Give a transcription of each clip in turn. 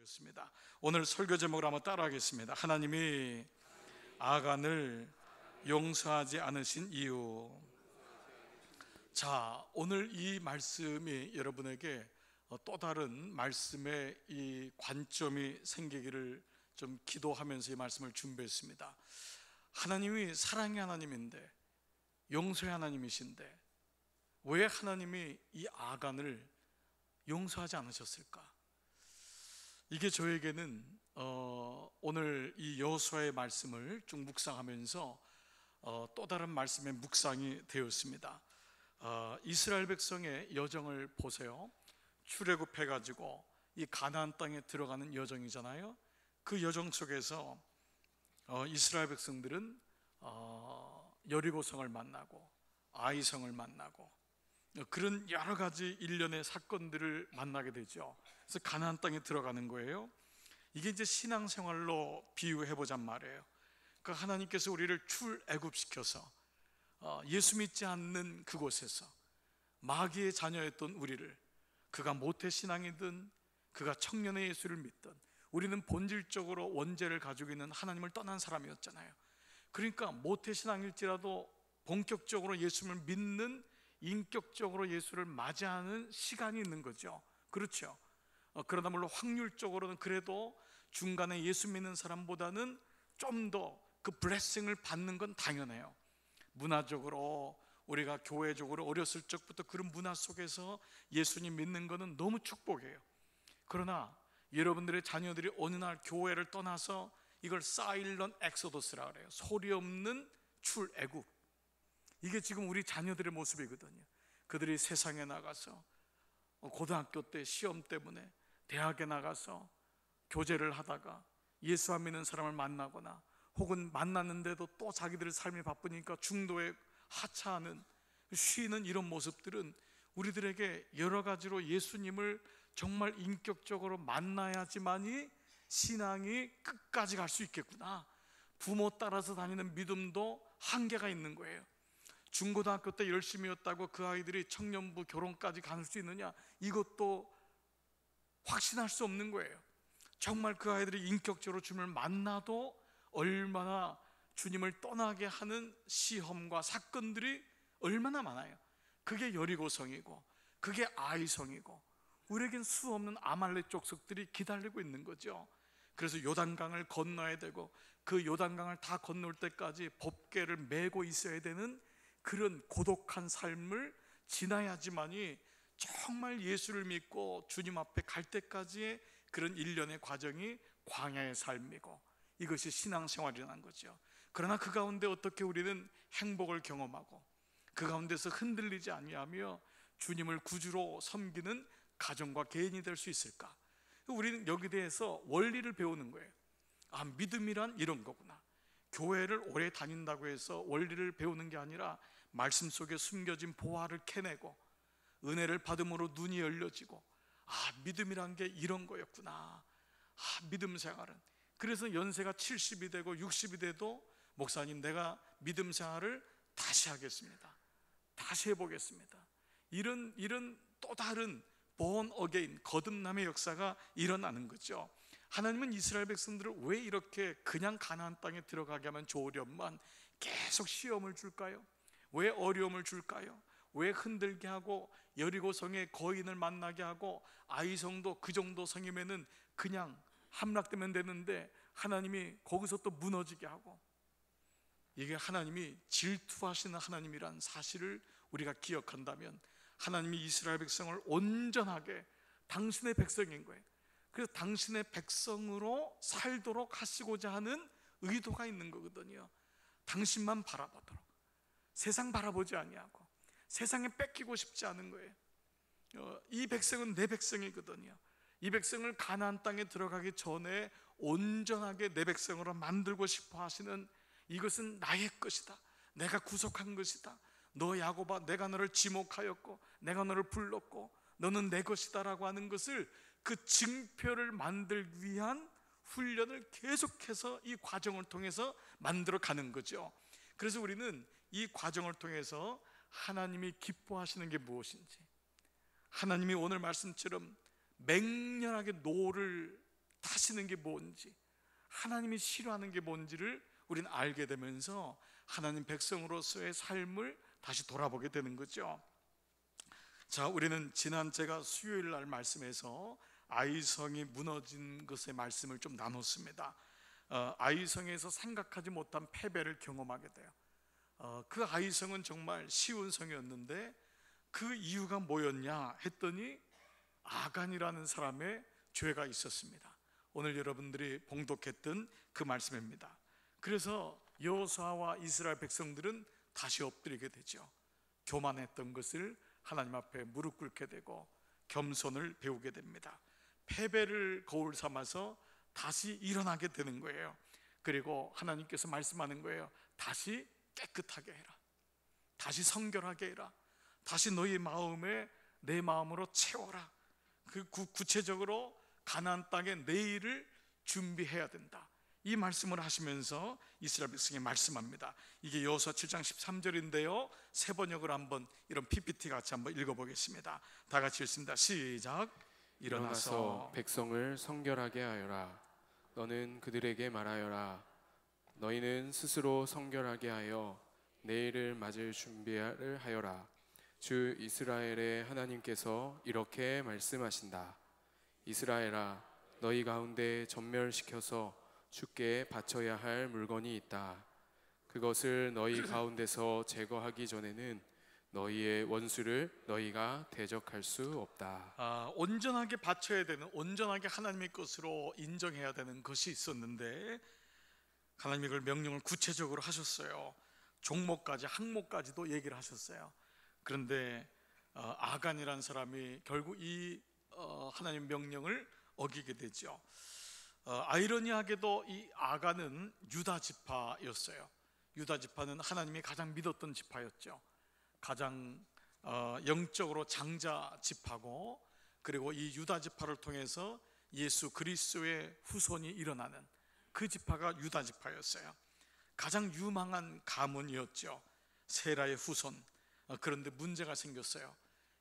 습니다. 오늘 설교 제목을 한번 따라하겠습니다. 하나님이 아간을 용서하지 않으신 이유. 자, 오늘 이 말씀이 여러분에게 또 다른 말씀의 이 관점이 생기기를 좀 기도하면서 이 말씀을 준비했습니다. 하나님이 사랑의 하나님인데, 용서의 하나님이신데 왜 하나님이 이 아간을 용서하지 않으셨을까? 이게 저에게는 오늘 이 여호수아의 말씀을 쭉 묵상하면서 또 다른 말씀의 묵상이 되었습니다. 이스라엘 백성의 여정을 보세요. 출애굽해가지고 이 가나안 땅에 들어가는 여정이잖아요. 그 여정 속에서 이스라엘 백성들은 여리고성을 만나고 아이성을 만나고 그런 여러 가지 일련의 사건들을 만나게 되죠. 그래서 가나안 땅에 들어가는 거예요. 이게 이제 신앙생활로 비유해보잔 말이에요. 그러니까 하나님께서 우리를 출애굽시켜서 예수 믿지 않는 그곳에서 마귀의 자녀였던 우리를, 그가 모태신앙이든 그가 청년의 예수를 믿든 우리는 본질적으로 원죄를 가지고 있는 하나님을 떠난 사람이었잖아요. 그러니까 모태신앙일지라도 본격적으로 예수를 믿는, 인격적으로 예수를 맞이하는 시간이 있는 거죠. 그렇죠. 그러나 물론 확률적으로는 그래도 중간에 예수 믿는 사람보다는 좀 더 그 블레싱을 받는 건 당연해요. 문화적으로 우리가 교회적으로 어렸을 적부터 그런 문화 속에서 예수님 믿는 거는 너무 축복이에요. 그러나 여러분들의 자녀들이 어느 날 교회를 떠나서 이걸 사일런 엑소더스라 그래요. 소리 없는 출애굽. 이게 지금 우리 자녀들의 모습이거든요. 그들이 세상에 나가서 고등학교 때 시험 때문에 대학에 나가서 교제를 하다가 예수 안 믿는 사람을 만나거나 혹은 만났는데도 또 자기들의 삶이 바쁘니까 중도에 하차하는, 쉬는 이런 모습들은 우리들에게 여러 가지로 예수님을 정말 인격적으로 만나야지만이 신앙이 끝까지 갈 수 있겠구나. 부모 따라서 다니는 믿음도 한계가 있는 거예요. 중고등학교 때 열심히였다고 그 아이들이 청년부 결혼까지 갈 수 있느냐? 이것도 확신할 수 없는 거예요. 정말 그 아이들이 인격적으로 주님을 만나도 얼마나 주님을 떠나게 하는 시험과 사건들이 얼마나 많아요. 그게 여리고성이고 그게 아이성이고 우리에겐 수 없는 아말렉 족속들이 기다리고 있는 거죠. 그래서 요단강을 건너야 되고 그 요단강을 다 건널 때까지 법궤를 메고 있어야 되는 그런 고독한 삶을 지나야지만이 정말 예수를 믿고 주님 앞에 갈 때까지의 그런 일련의 과정이 광야의 삶이고 이것이 신앙생활이라는 거죠. 그러나 그 가운데 어떻게 우리는 행복을 경험하고 그 가운데서 흔들리지 아니하며 주님을 구주로 섬기는 가정과 개인이 될 수 있을까? 우리는 여기에 대해서 원리를 배우는 거예요. 아, 믿음이란 이런 거구나. 교회를 오래 다닌다고 해서 원리를 배우는 게 아니라 말씀 속에 숨겨진 보화를 캐내고 은혜를 받음으로 눈이 열려지고, 아, 믿음이란 게 이런 거였구나. 아, 믿음 생활은. 그래서 연세가 70이 되고 60이 돼도 목사님, 내가 믿음 생활을 다시 하겠습니다. 다시 해보겠습니다. 이런 또 다른 born again, 거듭남의 역사가 일어나는 거죠. 하나님은 이스라엘 백성들을 왜 이렇게 그냥 가나안 땅에 들어가게 하면 좋으련만 계속 시험을 줄까요? 왜 어려움을 줄까요? 왜 흔들게 하고 여리고성의 거인을 만나게 하고 아이성도 그 정도 성이면은 그냥 함락되면 되는데 하나님이 거기서 또 무너지게 하고, 이게 하나님이 질투하시는 하나님이란 사실을 우리가 기억한다면 하나님이 이스라엘 백성을 온전하게 당신의 백성인 거예요. 그래서 당신의 백성으로 살도록 하시고자 하는 의도가 있는 거거든요. 당신만 바라보도록, 세상 바라보지 아니하고 세상에 뺏기고 싶지 않은 거예요. 이 백성은 내 백성이거든요. 이 백성을 가나안 땅에 들어가기 전에 온전하게 내 백성으로 만들고 싶어 하시는, 이것은 나의 것이다, 내가 구속한 것이다, 너 야곱아 내가 너를 지목하였고 내가 너를 불렀고 너는 내 것이다 라고 하는 것을, 그 증표를 만들기 위한 훈련을 계속해서 이 과정을 통해서 만들어 가는 거죠. 그래서 우리는 이 과정을 통해서 하나님이 기뻐하시는 게 무엇인지, 하나님이 오늘 말씀처럼 맹렬하게 노를 하시는 게 뭔지, 하나님이 싫어하는 게 뭔지를 우리는 알게 되면서 하나님 백성으로서의 삶을 다시 돌아보게 되는 거죠. 자, 우리는 지난 제가 수요일 날 말씀에서 아이성이 무너진 것의 말씀을 좀 나눴습니다. 아이성에서 생각하지 못한 패배를 경험하게 돼요. 그 아이성은 정말 쉬운 성이었는데 그 이유가 뭐였냐 했더니 아간이라는 사람의 죄가 있었습니다. 오늘 여러분들이 봉독했던 그 말씀입니다. 그래서 여호수아와 이스라엘 백성들은 다시 엎드리게 되죠. 교만했던 것을 하나님 앞에 무릎 꿇게 되고 겸손을 배우게 됩니다. 패배를 거울 삼아서 다시 일어나게 되는 거예요. 그리고 하나님께서 말씀하는 거예요. 다시 깨끗하게 해라. 다시 성결하게 해라. 다시 너희 마음에 내 마음으로 채워라. 그 구체적으로 가나안 땅의 내일을 준비해야 된다. 이 말씀을 하시면서 이스라엘 백성에 말씀합니다. 이게 여호수아 7장 13절인데요 새 번역을 한번 이런 PPT 같이 한번 읽어보겠습니다. 다 같이 읽습니다. 시작. 일어나서 백성을 성결하게 하여라. 너는 그들에게 말하여라. 너희는 스스로 성결하게 하여 내일을 맞을 준비를 하여라. 주 이스라엘의 하나님께서 이렇게 말씀하신다. 이스라엘아, 너희 가운데 전멸시켜서 주께 바쳐야 할 물건이 있다. 그것을 너희 가운데서 제거하기 전에는 너희의 원수를 너희가 대적할 수 없다. 온전하게 바쳐야 되는, 온전하게 하나님의 것으로 인정해야 되는 것이 있었는데 하나님이 그걸 명령을 구체적으로 하셨어요. 종목까지, 항목까지도 얘기를 하셨어요. 그런데 아간이라는 사람이 결국 이 하나님 명령을 어기게 되죠. 아이러니하게도 이 아간은 유다 지파였어요. 유다 지파는 하나님이 가장 믿었던 지파였죠. 가장 영적으로 장자 지파고, 그리고 이 유다 지파를 통해서 예수 그리스도의 후손이 일어나는 그 지파가 유다 지파였어요. 가장 유망한 가문이었죠. 세라의 후손. 그런데 문제가 생겼어요.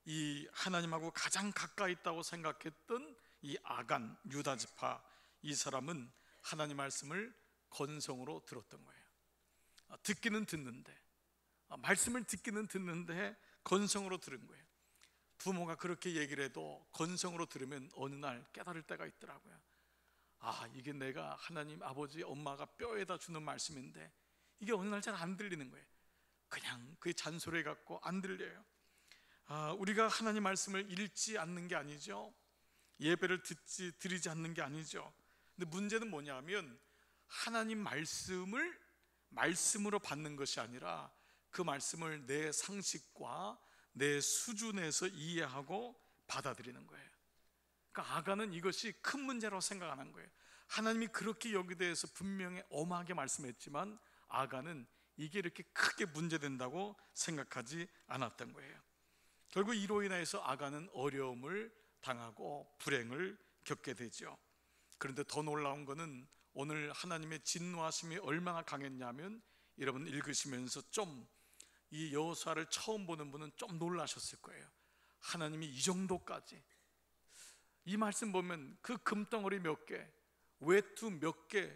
이 하나님하고 가장 가까이 있다고 생각했던 이 아간 유다 지파, 이 사람은 하나님 말씀을 건성으로 들었던 거예요. 듣기는 듣는데, 말씀을 듣기는 듣는데 건성으로 들은 거예요. 부모가 그렇게 얘기를 해도 건성으로 들으면 어느 날 깨달을 때가 있더라고요. 이게 내가 하나님 아버지 엄마가 뼈에다 주는 말씀인데 이게 어느 날 잘 안 들리는 거예요. 그냥 그게 잔소리 같고 안 들려요. 우리가 하나님 말씀을 읽지 않는 게 아니죠. 예배를 드리지 않는 게 아니죠. 근데 문제는 뭐냐면 하나님 말씀을 말씀으로 받는 것이 아니라 그 말씀을 내 상식과 내 수준에서 이해하고 받아들이는 거예요. 그러니까 아간은 이것이 큰 문제라고 생각하는 거예요. 하나님이 그렇게 여기에 대해서 분명히 엄하게 말씀했지만 아간은 이게 이렇게 크게 문제된다고 생각하지 않았던 거예요. 결국 이로 인해서 아간은 어려움을 당하고 불행을 겪게 되죠. 그런데 더 놀라운 것은 오늘 하나님의 진노하심이 얼마나 강했냐면, 여러분 읽으시면서 좀 이 여호수아를 처음 보는 분은 좀 놀라셨을 거예요. 하나님이 이 정도까지, 이 말씀 보면 그 금덩어리 몇 개, 외투 몇 개,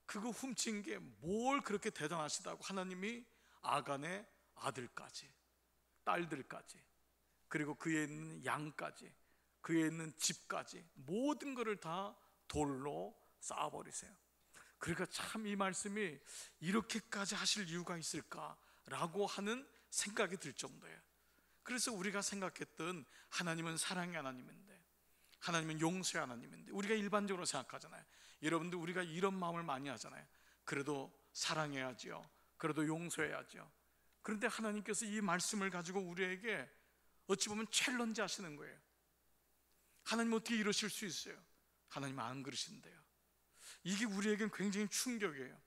그거 훔친 게 뭘 그렇게 대단하시다고 하나님이 아간의 아들까지, 딸들까지, 그리고 그에 있는 양까지, 그에 있는 집까지, 모든 것을 다 돌로 쌓아버리세요. 그러니까 참 이 말씀이 이렇게까지 하실 이유가 있을까라고 하는 생각이 들 정도예요. 그래서 우리가 생각했던 하나님은 사랑의 하나님인데, 하나님은 용서의 하나님인데, 우리가 일반적으로 생각하잖아요. 여러분들 우리가 이런 마음을 많이 하잖아요. 그래도 사랑해야죠, 그래도 용서해야죠. 그런데 하나님께서 이 말씀을 가지고 우리에게 어찌 보면 챌린지 하시는 거예요. 하나님 어떻게 이러실 수 있어요? 하나님 안 그러신대요. 이게 우리에겐 굉장히 충격이에요.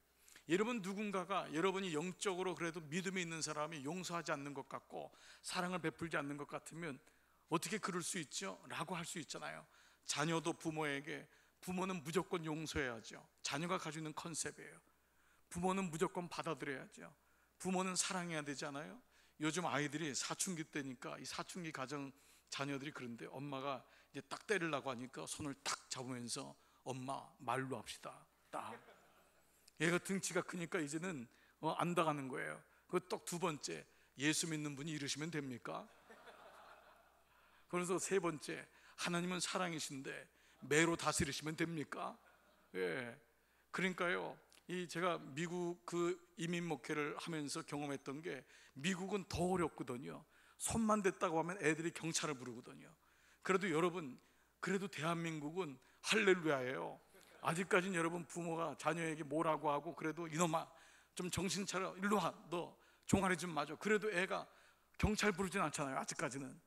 여러분, 누군가가 여러분이 영적으로 그래도 믿음이 있는 사람이 용서하지 않는 것 같고 사랑을 베풀지 않는 것 같으면 어떻게 그럴 수 있죠? 라고 할 수 있잖아요. 자녀도 부모에게, 부모는 무조건 용서해야죠. 자녀가 가지고 있는 컨셉이에요. 부모는 무조건 받아들여야죠. 부모는 사랑해야 되잖아요. 요즘 아이들이 사춘기 때니까 이 사춘기 가정 자녀들이 그런데 엄마가 이제 딱 때리려고 하니까 손을 딱 잡으면서 엄마 말로 합시다. 딱. 얘가 등치가 크니까 이제는 안다가는 거예요. 그 또 두 번째, 예수 믿는 분이 이러시면 됩니까? 그래서 세 번째, 하나님은 사랑이신데 매로 다스리시면 됩니까? 예. 그러니까요, 제가 미국 그 이민 목회를 하면서 경험했던 게, 미국은 더 어렵거든요. 손만 댔다고 하면 애들이 경찰을 부르거든요. 그래도 여러분, 그래도 대한민국은 할렐루야예요. 아직까지는 여러분 부모가 자녀에게 뭐라고 하고 그래도 이놈아 좀 정신 차려, 일로 와, 너 종아리 좀 맞아, 그래도 애가 경찰 부르진 않잖아요, 아직까지는.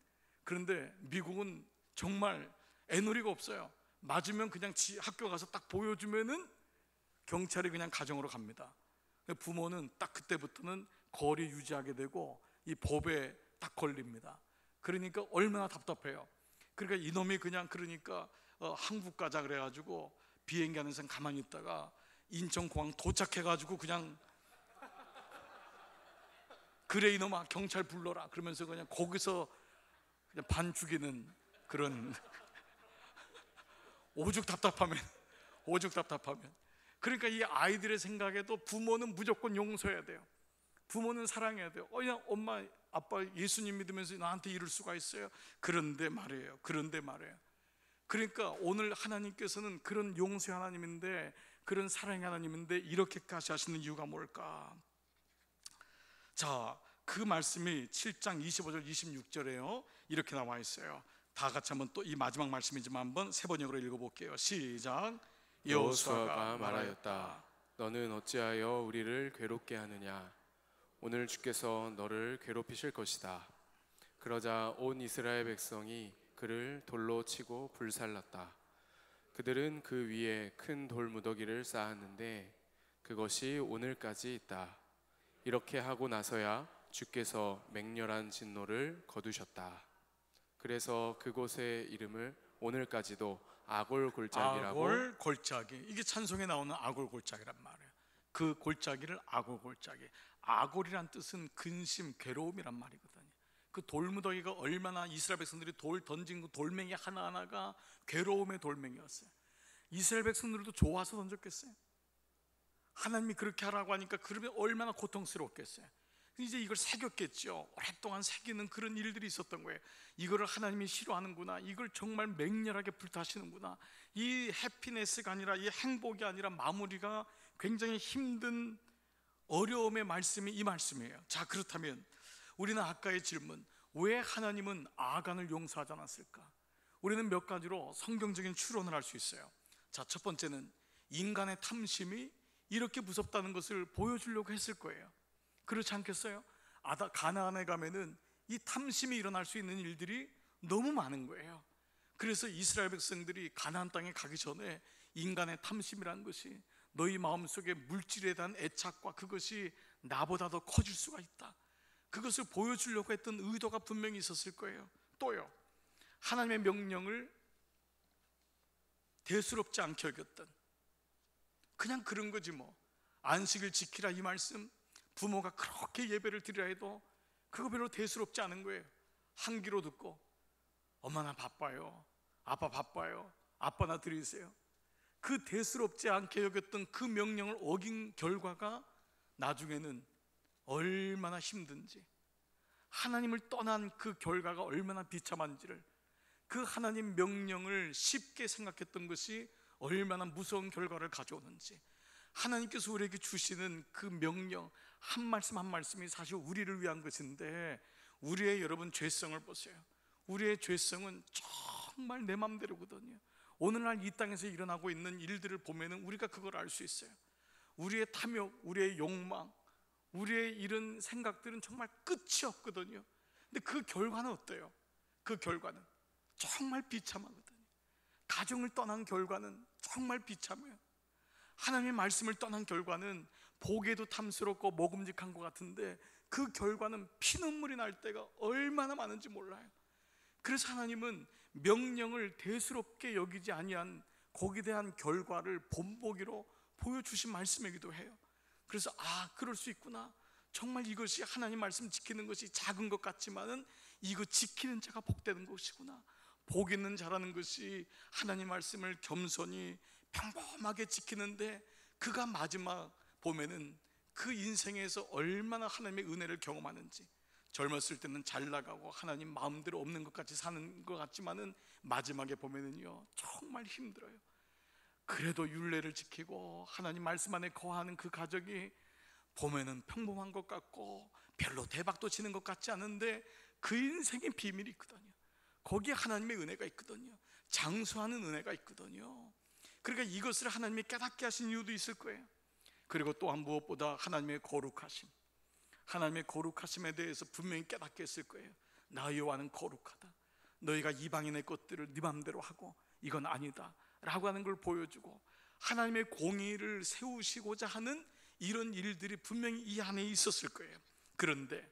그런데 미국은 정말 애놀이가 없어요. 맞으면 그냥 학교 가서 딱 보여주면은 경찰이 그냥 가정으로 갑니다. 부모는 딱 그때부터는 거리 유지하게 되고 이 법에 딱 걸립니다. 그러니까 얼마나 답답해요. 그러니까 이놈이 그냥, 그러니까 한국 가자 그래가지고 비행기 안에서 가만히 있다가 인천공항 도착해가지고 그냥 그래 이놈아 경찰 불러라 그러면서 그냥 거기서 그냥 반 죽이는 그런 오죽 답답하면. 그러니까 이 아이들의 생각에도 부모는 무조건 용서해야 돼요. 부모는 사랑해야 돼요. 야, 엄마 아빠 예수님 믿으면서 나한테 이럴 수가 있어요? 그런데 말이에요. 그러니까 오늘 하나님께서는 그런 용서의 하나님인데, 그런 사랑의 하나님인데 이렇게까지 하시는 이유가 뭘까? 자, 그 말씀이 7장 25절 26절에요 이렇게 나와 있어요. 다 같이 한번, 또 이 마지막 말씀이지만 한번 세 번역으로 읽어볼게요. 시작. 여호수아가 말하였다. 너는 어찌하여 우리를 괴롭게 하느냐? 오늘 주께서 너를 괴롭히실 것이다. 그러자 온 이스라엘 백성이 그를 돌로 치고 불살랐다. 그들은 그 위에 큰 돌무더기를 쌓았는데 그것이 오늘까지 있다. 이렇게 하고 나서야 주께서 맹렬한 진노를 거두셨다. 그래서 그곳의 이름을 오늘까지도 아골골짜기라고. 아골골짜기, 이게 찬송에 나오는 아골골짜기란 말이에요. 그 골짜기를 아골골짜기. 아골이란 뜻은 근심, 괴로움이란 말이거든요. 그 돌무더기가 얼마나 이스라엘 백성들이 돌 던진 그 돌멩이 하나하나가 괴로움의 돌멩이였어요. 이스라엘 백성들도 좋아서 던졌겠어요? 하나님이 그렇게 하라고 하니까 그러면 얼마나 고통스러웠겠어요? 이제 이걸 새겼겠죠. 오랫동안 새기는 그런 일들이 있었던 거예요. 이거를 하나님이 싫어하는구나, 이걸 정말 맹렬하게 불타시는구나. 이 해피네스가 아니라, 이 행복이 아니라 마무리가 굉장히 힘든 어려움의 말씀이 이 말씀이에요. 자, 그렇다면 우리는 아까의 질문, 왜 하나님은 아간을 용서하지 않았을까? 우리는 몇 가지로 성경적인 추론을 할 수 있어요. 자, 첫 번째는 인간의 탐심이 이렇게 무섭다는 것을 보여주려고 했을 거예요. 그렇지 않겠어요? 가나안에 가면은 이 탐심이 일어날 수 있는 일들이 너무 많은 거예요. 그래서 이스라엘 백성들이 가나안 땅에 가기 전에 인간의 탐심이라는 것이, 너희 마음속에 물질에 대한 애착과 그것이 나보다 더 커질 수가 있다, 그것을 보여주려고 했던 의도가 분명히 있었을 거예요. 또요, 하나님의 명령을 대수롭지 않게 여겼던, 그냥 그런 거지 뭐. 안식일 지키라 이 말씀, 부모가 그렇게 예배를 드리라 해도 그거 별로 대수롭지 않은 거예요. 한 귀로 듣고 엄마 나 바빠요, 아빠 바빠요, 아빠 나 드리세요. 그 대수롭지 않게 여겼던 그 명령을 어긴 결과가 나중에는 얼마나 힘든지, 하나님을 떠난 그 결과가 얼마나 비참한지를, 그 하나님 명령을 쉽게 생각했던 것이 얼마나 무서운 결과를 가져오는지, 하나님께서 우리에게 주시는 그 명령 한 말씀 한 말씀이 사실 우리를 위한 것인데, 우리의 여러분 죄성을 보세요. 우리의 죄성은 정말 내 맘대로거든요. 오늘날 이 땅에서 일어나고 있는 일들을 보면 우리가 그걸 알 수 있어요. 우리의 탐욕, 우리의 욕망, 우리의 이런 생각들은 정말 끝이 없거든요. 근데 그 결과는 어때요? 그 결과는 정말 비참하거든요. 가정을 떠난 결과는 정말 비참해요. 하나님의 말씀을 떠난 결과는 보기에도 탐스럽고 먹음직한 것 같은데 그 결과는 피눈물이 날 때가 얼마나 많은지 몰라요. 그래서 하나님은 명령을 대수롭게 여기지 아니한 거기에 대한 결과를 본보기로 보여주신 말씀이기도 해요. 그래서 그럴 수 있구나, 정말 이것이 하나님 말씀 지키는 것이 작은 것 같지만은 이거 지키는 자가 복되는 것이구나, 복 있는 자라는 것이 하나님 말씀을 겸손히 평범하게 지키는데 그가 마지막 보면은 그 인생에서 얼마나 하나님의 은혜를 경험하는지, 젊었을 때는 잘 나가고 하나님 마음대로 없는 것 같이 사는 것 같지만은 마지막에 보면은요 정말 힘들어요. 그래도 율례를 지키고 하나님 말씀 안에 거하는 그 가족이 보면은 평범한 것 같고 별로 대박도 치는 것 같지 않은데 그 인생의 비밀이 있거든요. 거기에 하나님의 은혜가 있거든요. 장수하는 은혜가 있거든요. 그러니까 이것을 하나님이 깨닫게 하신 이유도 있을 거예요. 그리고 또한 무엇보다 하나님의 거룩하심, 하나님의 거룩하심에 대해서 분명히 깨닫게 했을 거예요. 나 여호와는 거룩하다. 너희가 이방인의 것들을 네 맘대로 하고 이건 아니다 라고 하는 걸 보여주고, 하나님의 공의를 세우시고자 하는 이런 일들이 분명히 이 안에 있었을 거예요. 그런데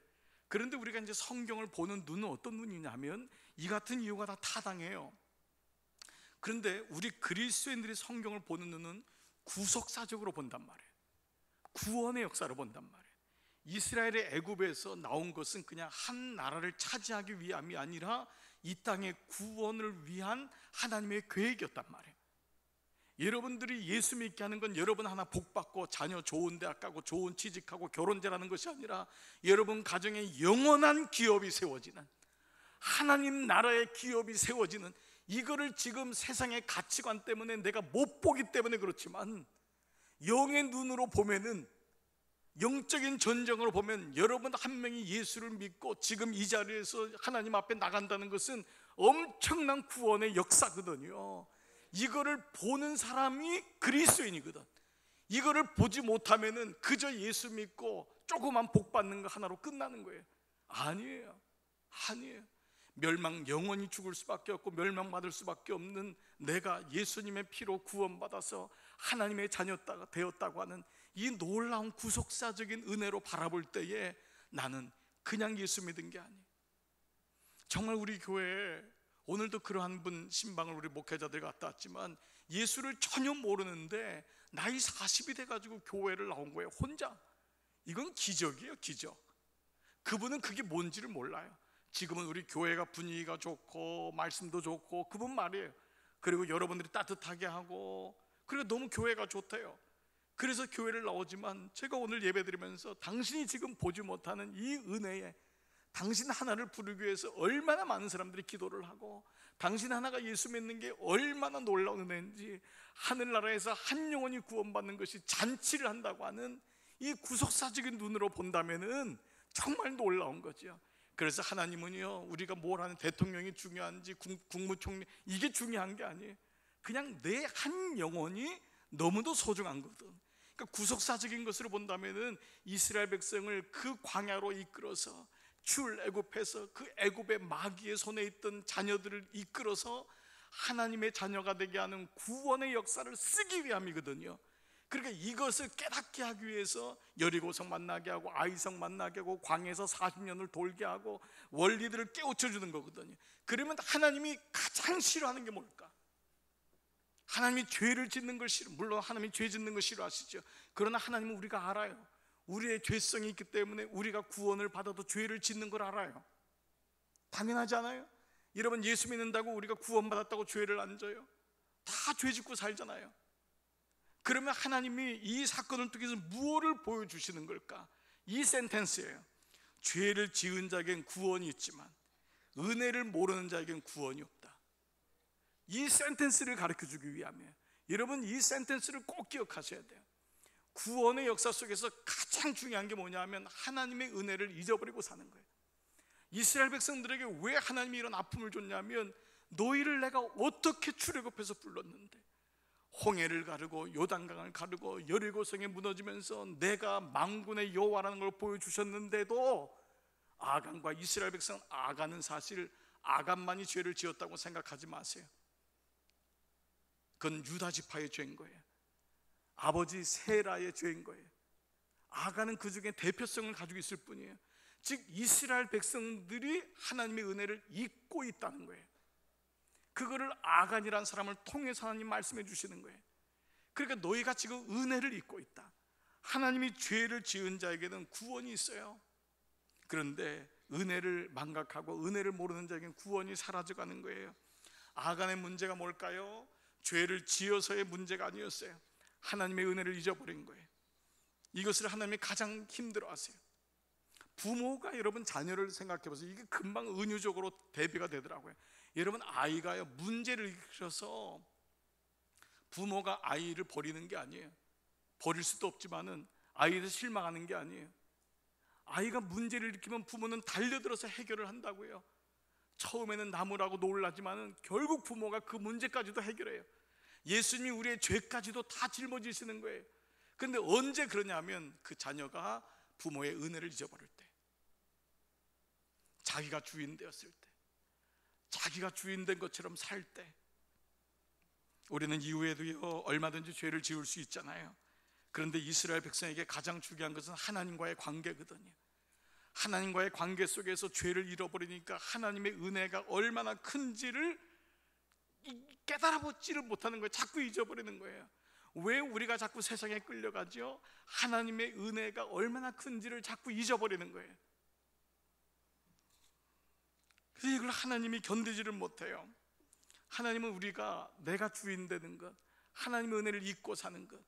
우리가 이제 성경을 보는 눈은 어떤 눈이냐면 이 같은 이유가 다 타당해요. 그런데 우리 그리스도인들이 성경을 보는 눈은 구속사적으로 본단 말이에요. 구원의 역사로 본단 말이에요. 이스라엘의 애굽에서 나온 것은 그냥 한 나라를 차지하기 위함이 아니라 이 땅의 구원을 위한 하나님의 계획이었단 말이에요. 여러분들이 예수 믿게 하는 건 여러분 하나 복받고 자녀 좋은 대학 가고 좋은 취직하고 결혼 잘하는 것이 아니라 여러분 가정에 영원한 기업이 세워지는, 하나님 나라의 기업이 세워지는, 이거를 지금 세상의 가치관 때문에 내가 못 보기 때문에 그렇지만 영의 눈으로 보면은, 영적인 전쟁으로 보면 여러분 한 명이 예수를 믿고 지금 이 자리에서 하나님 앞에 나간다는 것은 엄청난 구원의 역사거든요. 이거를 보는 사람이 그리스도인이거든. 이거를 보지 못하면은 그저 예수 믿고 조그만 복 받는 거 하나로 끝나는 거예요. 아니에요. 멸망, 영원히 죽을 수밖에 없고 멸망받을 수밖에 없는 내가 예수님의 피로 구원받아서 하나님의 자녀가 되었다고 하는 이 놀라운 구속사적인 은혜로 바라볼 때에 나는 그냥 예수 믿은 게 아니에요. 정말 우리 교회에 오늘도 그러한 분 신방을 우리 목회자들 갔다 왔지만 예수를 전혀 모르는데 나이 40이 돼가지고 교회를 나온 거예요, 혼자. 이건 기적이에요, 기적. 그분은 그게 뭔지를 몰라요. 지금은 우리 교회가 분위기가 좋고 말씀도 좋고 그분 말이에요. 그리고 여러분들이 따뜻하게 하고 그리고 너무 교회가 좋대요. 그래서 교회를 나오지만 제가 오늘 예배드리면서 당신이 지금 보지 못하는 이 은혜에 당신 하나를 부르기 위해서 얼마나 많은 사람들이 기도를 하고 당신 하나가 예수 믿는 게 얼마나 놀라운 은혜인지, 하늘나라에서 한 영혼이 구원받는 것이 잔치를 한다고 하는 이 구속사적인 눈으로 본다면은 정말 놀라운 거죠. 그래서 하나님은요, 우리가 뭘 하는 대통령이 중요한지 국무총리 이게 중요한 게 아니에요. 그냥 내 한 영혼이 너무도 소중한 거거든. 그러니까 구속사적인 것으로 본다면은 이스라엘 백성을 그 광야로 이끌어서 출애굽해서 그 애굽의 마귀의 손에 있던 자녀들을 이끌어서 하나님의 자녀가 되게 하는 구원의 역사를 쓰기 위함이거든요. 그러니까 이것을 깨닫게 하기 위해서 여리고성 만나게 하고 아이성 만나게 하고 광야에서 40년을 돌게 하고 원리들을 깨우쳐 주는 거거든요. 그러면 하나님이 가장 싫어하는 게 뭘까? 하나님이 죄를 짓는 걸 싫어. 물론 하나님이 죄 짓는 걸 싫어하시죠. 그러나 하나님은 우리가 알아요. 우리의 죄성이 있기 때문에 우리가 구원을 받아도 죄를 짓는 걸 알아요. 당연하지 않아요? 여러분, 예수 믿는다고 우리가 구원받았다고 죄를 안 져요? 다 죄 짓고 살잖아요. 그러면 하나님이 이 사건을 통해서 무엇을 보여주시는 걸까? 이 센텐스예요. 죄를 지은 자에겐 구원이 있지만 은혜를 모르는 자에겐 구원이 없다. 이 센텐스를 가르쳐주기 위함이에요. 여러분, 이 센텐스를 꼭 기억하셔야 돼요. 구원의 역사 속에서 가장 중요한 게 뭐냐면 하나님의 은혜를 잊어버리고 사는 거예요. 이스라엘 백성들에게 왜 하나님이 이런 아픔을 줬냐면 너희를 내가 어떻게 출애굽해서 불렀는데, 홍해를 가르고 요단강을 가르고 여리고성에 무너지면서 내가 만군의 여호와라는 걸 보여주셨는데도 아간과 이스라엘 백성은, 아간은 사실 아간만이 죄를 지었다고 생각하지 마세요. 그건 유다 지파의 죄인 거예요. 아버지 세라의 죄인 거예요. 아간은 그 중에 대표성을 가지고 있을 뿐이에요. 즉 이스라엘 백성들이 하나님의 은혜를 잊고 있다는 거예요. 그거를 아간이라는 사람을 통해서 하나님 말씀해 주시는 거예요. 그러니까 너희가 지금 은혜를 잊고 있다. 하나님이 죄를 지은 자에게는 구원이 있어요. 그런데 은혜를 망각하고 은혜를 모르는 자에게는 구원이 사라져가는 거예요. 아간의 문제가 뭘까요? 죄를 지어서의 문제가 아니었어요. 하나님의 은혜를 잊어버린 거예요. 이것을 하나님이 가장 힘들어하세요. 부모가 여러분 자녀를 생각해 보세요. 이게 금방 은유적으로 대비가 되더라고요. 여러분, 아이가요, 문제를 일으켜서 부모가 아이를 버리는 게 아니에요. 버릴 수도 없지만은 아이를 실망하는 게 아니에요. 아이가 문제를 일으키면 부모는 달려들어서 해결을 한다고요. 처음에는 나무라고 놀라지만은 결국 부모가 그 문제까지도 해결해요. 예수님이 우리의 죄까지도 다 짊어지시는 거예요. 근데 언제 그러냐면 그 자녀가 부모의 은혜를 잊어버릴 때, 자기가 주인 되었을 때, 자기가 주인 된 것처럼 살 때. 우리는 이후에도요 얼마든지 죄를 지을 수 있잖아요. 그런데 이스라엘 백성에게 가장 중요한 것은 하나님과의 관계거든요. 하나님과의 관계 속에서 죄를 잃어버리니까 하나님의 은혜가 얼마나 큰지를 깨달아보지를 못하는 거예요. 자꾸 잊어버리는 거예요. 왜 우리가 자꾸 세상에 끌려가죠? 하나님의 은혜가 얼마나 큰지를 자꾸 잊어버리는 거예요. 그래서 이걸 하나님이 견디지를 못해요. 하나님은 우리가 내가 주인 되는 것, 하나님의 은혜를 잊고 사는 것,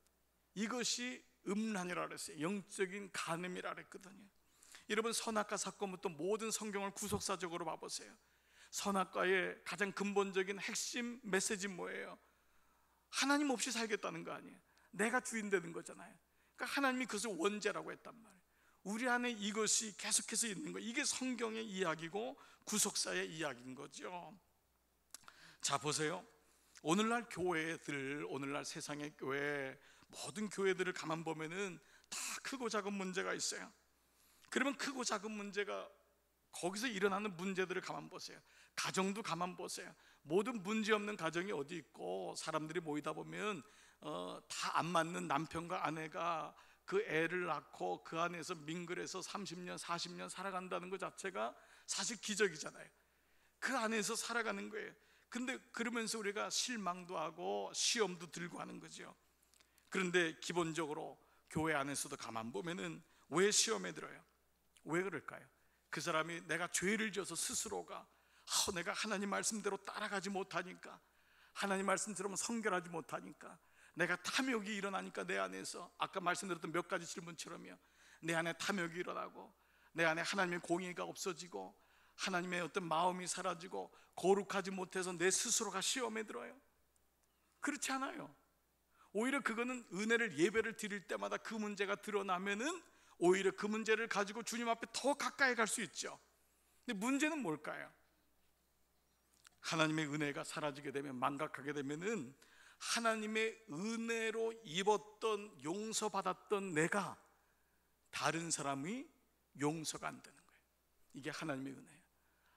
이것이 음란이라 그랬어요. 영적인 간음이라 그랬거든요. 여러분, 선악과 사건부터 모든 성경을 구속사적으로 봐보세요. 선악과의 가장 근본적인 핵심 메시지는 뭐예요? 하나님 없이 살겠다는 거 아니에요. 내가 주인 되는 거잖아요. 그러니까 하나님이 그것을 원죄라고 했단 말이에요. 우리 안에 이것이 계속해서 있는 거예요. 이게 성경의 이야기고 구속사의 이야기인 거죠. 자, 보세요. 오늘날 교회들, 오늘날 세상의 교회, 모든 교회들을 가만 보면은 다 크고 작은 문제가 있어요. 그러면 크고 작은 문제가, 거기서 일어나는 문제들을 가만 보세요. 가정도 가만 보세요. 모든 문제 없는 가정이 어디 있고, 사람들이 모이다 보면 다 안 맞는 남편과 아내가 그 애를 낳고 그 안에서 밍글해서 30년 40년 살아간다는 것 자체가 사실 기적이잖아요. 그 안에서 살아가는 거예요. 근데 그러면서 우리가 실망도 하고 시험도 들고 하는 거죠. 그런데 기본적으로 교회 안에서도 가만 보면은 왜 시험에 들어요? 왜 그럴까요? 그 사람이 내가 죄를 지어서 스스로가 내가 하나님 말씀대로 따라가지 못하니까, 하나님 말씀 들으면 성결하지 못하니까, 내가 탐욕이 일어나니까 내 안에서, 아까 말씀드렸던 몇 가지 질문처럼요, 내 안에 탐욕이 일어나고 내 안에 하나님의 공의가 없어지고 하나님의 어떤 마음이 사라지고 거룩하지 못해서 내 스스로가 시험에 들어요. 그렇지 않아요. 오히려 그거는 은혜를, 예배를 드릴 때마다 그 문제가 드러나면은 오히려 그 문제를 가지고 주님 앞에 더 가까이 갈 수 있죠. 근데 문제는 뭘까요? 하나님의 은혜가 사라지게 되면, 망각하게 되면은 하나님의 은혜로 입었던, 용서받았던 내가 다른 사람이 용서가 안 되는 거예요. 이게 하나님의 은혜예요.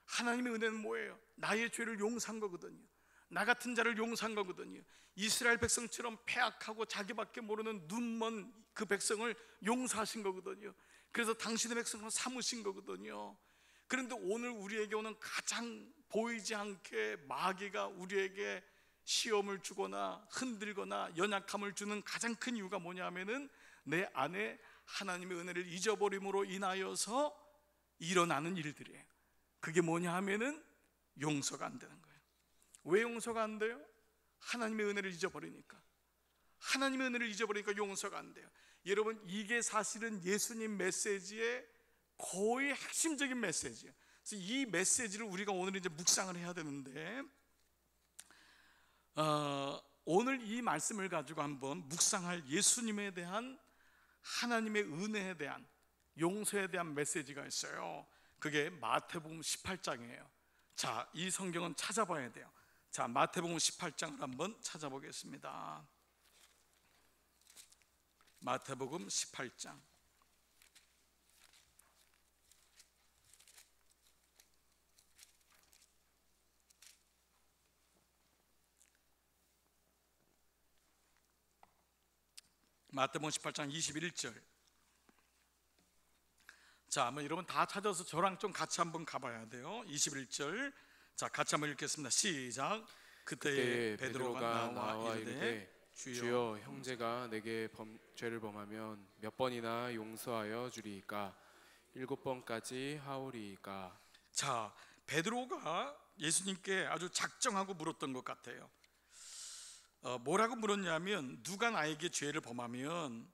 하나님의 은혜는 뭐예요? 나의 죄를 용서한 거거든요. 나 같은 자를 용서한 거거든요. 이스라엘 백성처럼 패악하고 자기밖에 모르는 눈먼 그 백성을 용서하신 거거든요. 그래서 당신의 백성을 삼으신 거거든요. 그런데 오늘 우리에게 오는 가장 보이지 않게 마귀가 우리에게 시험을 주거나 흔들거나 연약함을 주는 가장 큰 이유가 뭐냐면은 내 안에 하나님의 은혜를 잊어버림으로 인하여서 일어나는 일들이에요. 그게 뭐냐 하면은 용서가 안 되는 거예요. 왜 용서가 안 돼요? 하나님의 은혜를 잊어버리니까. 하나님의 은혜를 잊어버리니까 용서가 안 돼요. 여러분, 이게 사실은 예수님 메시지의 거의 핵심적인 메시지예요. 그래서 이 메시지를 우리가 오늘 이제 묵상을 해야 되는데, 오늘 이 말씀을 가지고 한번 묵상할 예수님에 대한, 하나님의 은혜에 대한, 용서에 대한 메시지가 있어요. 그게 마태복음 18장이에요. 자, 이 성경은 찾아봐야 돼요. 자, 마태복음 18장을 한번 찾아보겠습니다. 마태복음 18장. 마태복음 18장 21절. 자, 한번 여러분 다 찾아서 저랑 좀 같이 한번 가봐야 돼요. 21절. 자, 같이 한번 읽겠습니다. 시작. 그때 베드로가 나와 이르되 주여, 형제가 내게 죄를 범하면 몇 번이나 용서하여 주리이까? 7번까지 하오리이까? 자, 베드로가 예수님께 아주 작정하고 물었던 것 같아요. 뭐라고 물었냐면 누가 나에게 죄를 범하면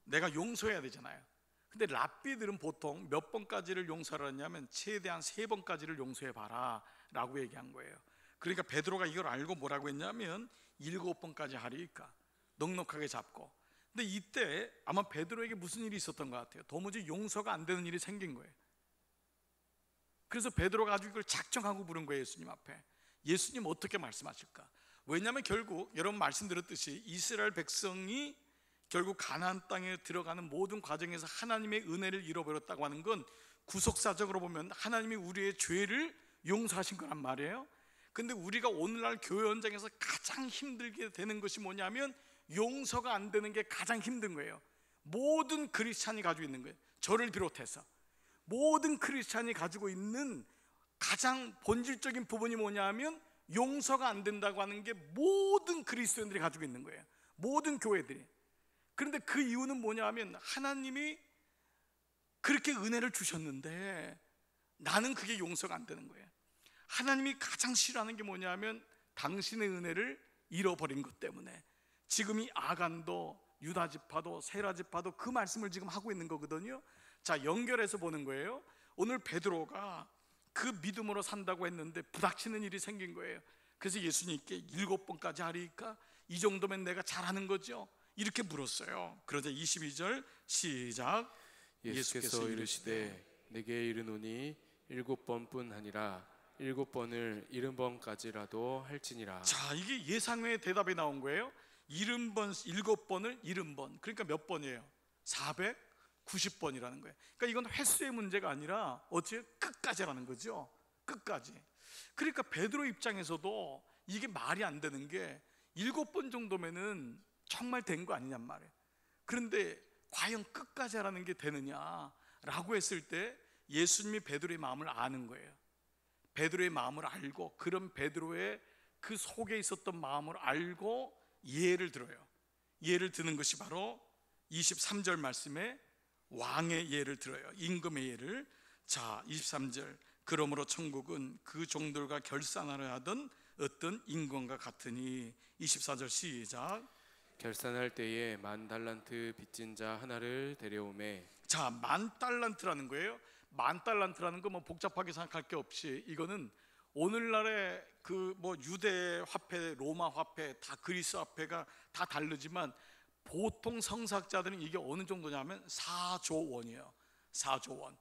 내가 용서해야 되잖아요. 근데 랍비들은 보통 몇 번까지를 용서를 하냐면 최대한 3번까지를 용서해 봐라 라고 얘기한 거예요. 그러니까 베드로가 이걸 알고 뭐라고 했냐면 7번까지 하리까 넉넉하게 잡고. 근데 이때 아마 베드로에게 무슨 일이 있었던 것 같아요. 도무지 용서가 안 되는 일이 생긴 거예요. 그래서 베드로가 아주 이걸 작정하고 부른 거예요. 예수님 앞에. 예수님 어떻게 말씀하실까? 왜냐하면 결국 여러분 말씀드렸듯이 이스라엘 백성이 결국 가나안 땅에 들어가는 모든 과정에서 하나님의 은혜를 잃어버렸다고 하는 건 구속사적으로 보면 하나님이 우리의 죄를 용서하신 거란 말이에요. 근데 우리가 오늘날 교회 현장에서 가장 힘들게 되는 것이 뭐냐면 용서가 안 되는 게 가장 힘든 거예요. 모든 크리스찬이 가지고 있는 거예요. 저를 비롯해서 모든 크리스찬이 가지고 있는 가장 본질적인 부분이 뭐냐면 용서가 안 된다고 하는 게 모든 그리스도인들이 가지고 있는 거예요. 모든 교회들이. 그런데 그 이유는 뭐냐면 하나님이 그렇게 은혜를 주셨는데 나는 그게 용서가 안 되는 거예요. 하나님이 가장 싫어하는 게 뭐냐면 당신의 은혜를 잃어버린 것 때문에 지금 이 아간도 유다 지파도 세라 지파도 그 말씀을 지금 하고 있는 거거든요. 자, 연결해서 보는 거예요. 오늘 베드로가 그 믿음으로 산다고 했는데 부닥치는 일이 생긴 거예요. 그래서 예수님께 7번까지 하리까? 이 정도면 내가 잘하는 거죠? 이렇게 물었어요. 그러자 22절 시작. 예수께서 이르시되 내게 이르노니 7번뿐 아니라 7번을 70번까지라도 할지니라. 자, 이게 예상외의 대답이 나온 거예요. 7번을 70번. 그러니까 몇 번이에요? 490번이라는 거예요. 그러니까 이건 횟수의 문제가 아니라 어째 끝까지라는 거죠. 끝까지. 그러니까 베드로 입장에서도 이게 말이 안 되는 게 7번 정도면은 정말 된 거 아니냔 말이에요. 그런데 과연 끝까지 하라는 게 되느냐라고 했을 때 예수님이 베드로의 마음을 아는 거예요. 베드로의 마음을 알고 그런 베드로의 그 속에 있었던 마음을 알고 예를 들어요. 예를 드는 것이 바로 23절 말씀에 왕의 예를 들어요. 임금의 예를. 자, 23절 그러므로 천국은 그 종들과 결산하려 하던 어떤 임금과 같으니. 24절 시작. 결산할 때에 10,000달란트 빚진 자 하나를 데려오매. 자, 10,000달란트라는 거예요. 10,000달란트라는 거 뭐 복잡하게 생각할 게 없이 이거는 오늘날의 그 뭐 유대 화폐, 로마 화폐, 다 그리스 화폐가 다 다르지만 보통 성사학자들은 이게 어느 정도냐면 4조 원이에요. 4조 원.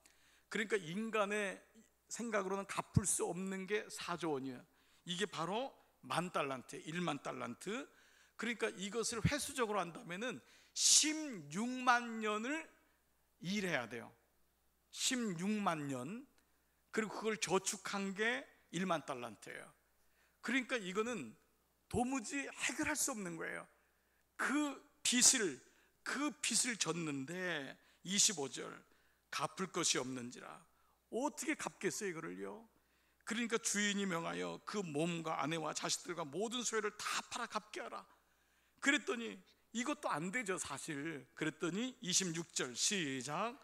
그러니까 인간의 생각으로는 갚을 수 없는 게 4조 원이에요. 이게 바로 10,000달란트, 10,000달란트. 그러니까 이것을 횟수적으로 한다면은 16만 년을 일해야 돼요. 16만 년. 그리고 그걸 저축한 게 10,000달란트예요. 그러니까 이거는 도무지 해결할 수 없는 거예요. 그 빚을 졌는데 25절 갚을 것이 없는지라. 어떻게 갚겠어요 이거를요? 그러니까 주인이 명하여 그 몸과 아내와 자식들과 모든 소유를 다 팔아 갚게 하라. 그랬더니 이것도 안 되죠 사실. 그랬더니 26절 시작.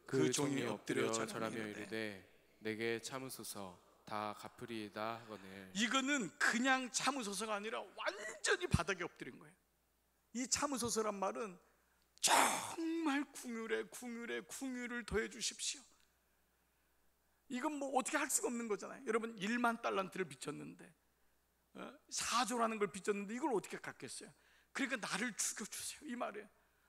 그 종이 엎드려 절하며 이르되 내게 참으소서 다 갚으리이다 하거늘. 이거는 그냥 참으소서가 아니라 완전히 바닥에 엎드린 거예요. 이 참으소서란 말은 정말 궁율을 더해 주십시오. 이건 뭐 어떻게 할 수가 없는 거잖아요. 여러분 10,000달란트를 빚졌는데 4조라는 걸 빚졌는데 이걸 어떻게 갚겠어요? 그러니까 나를 죽여주세요 이 말이에요.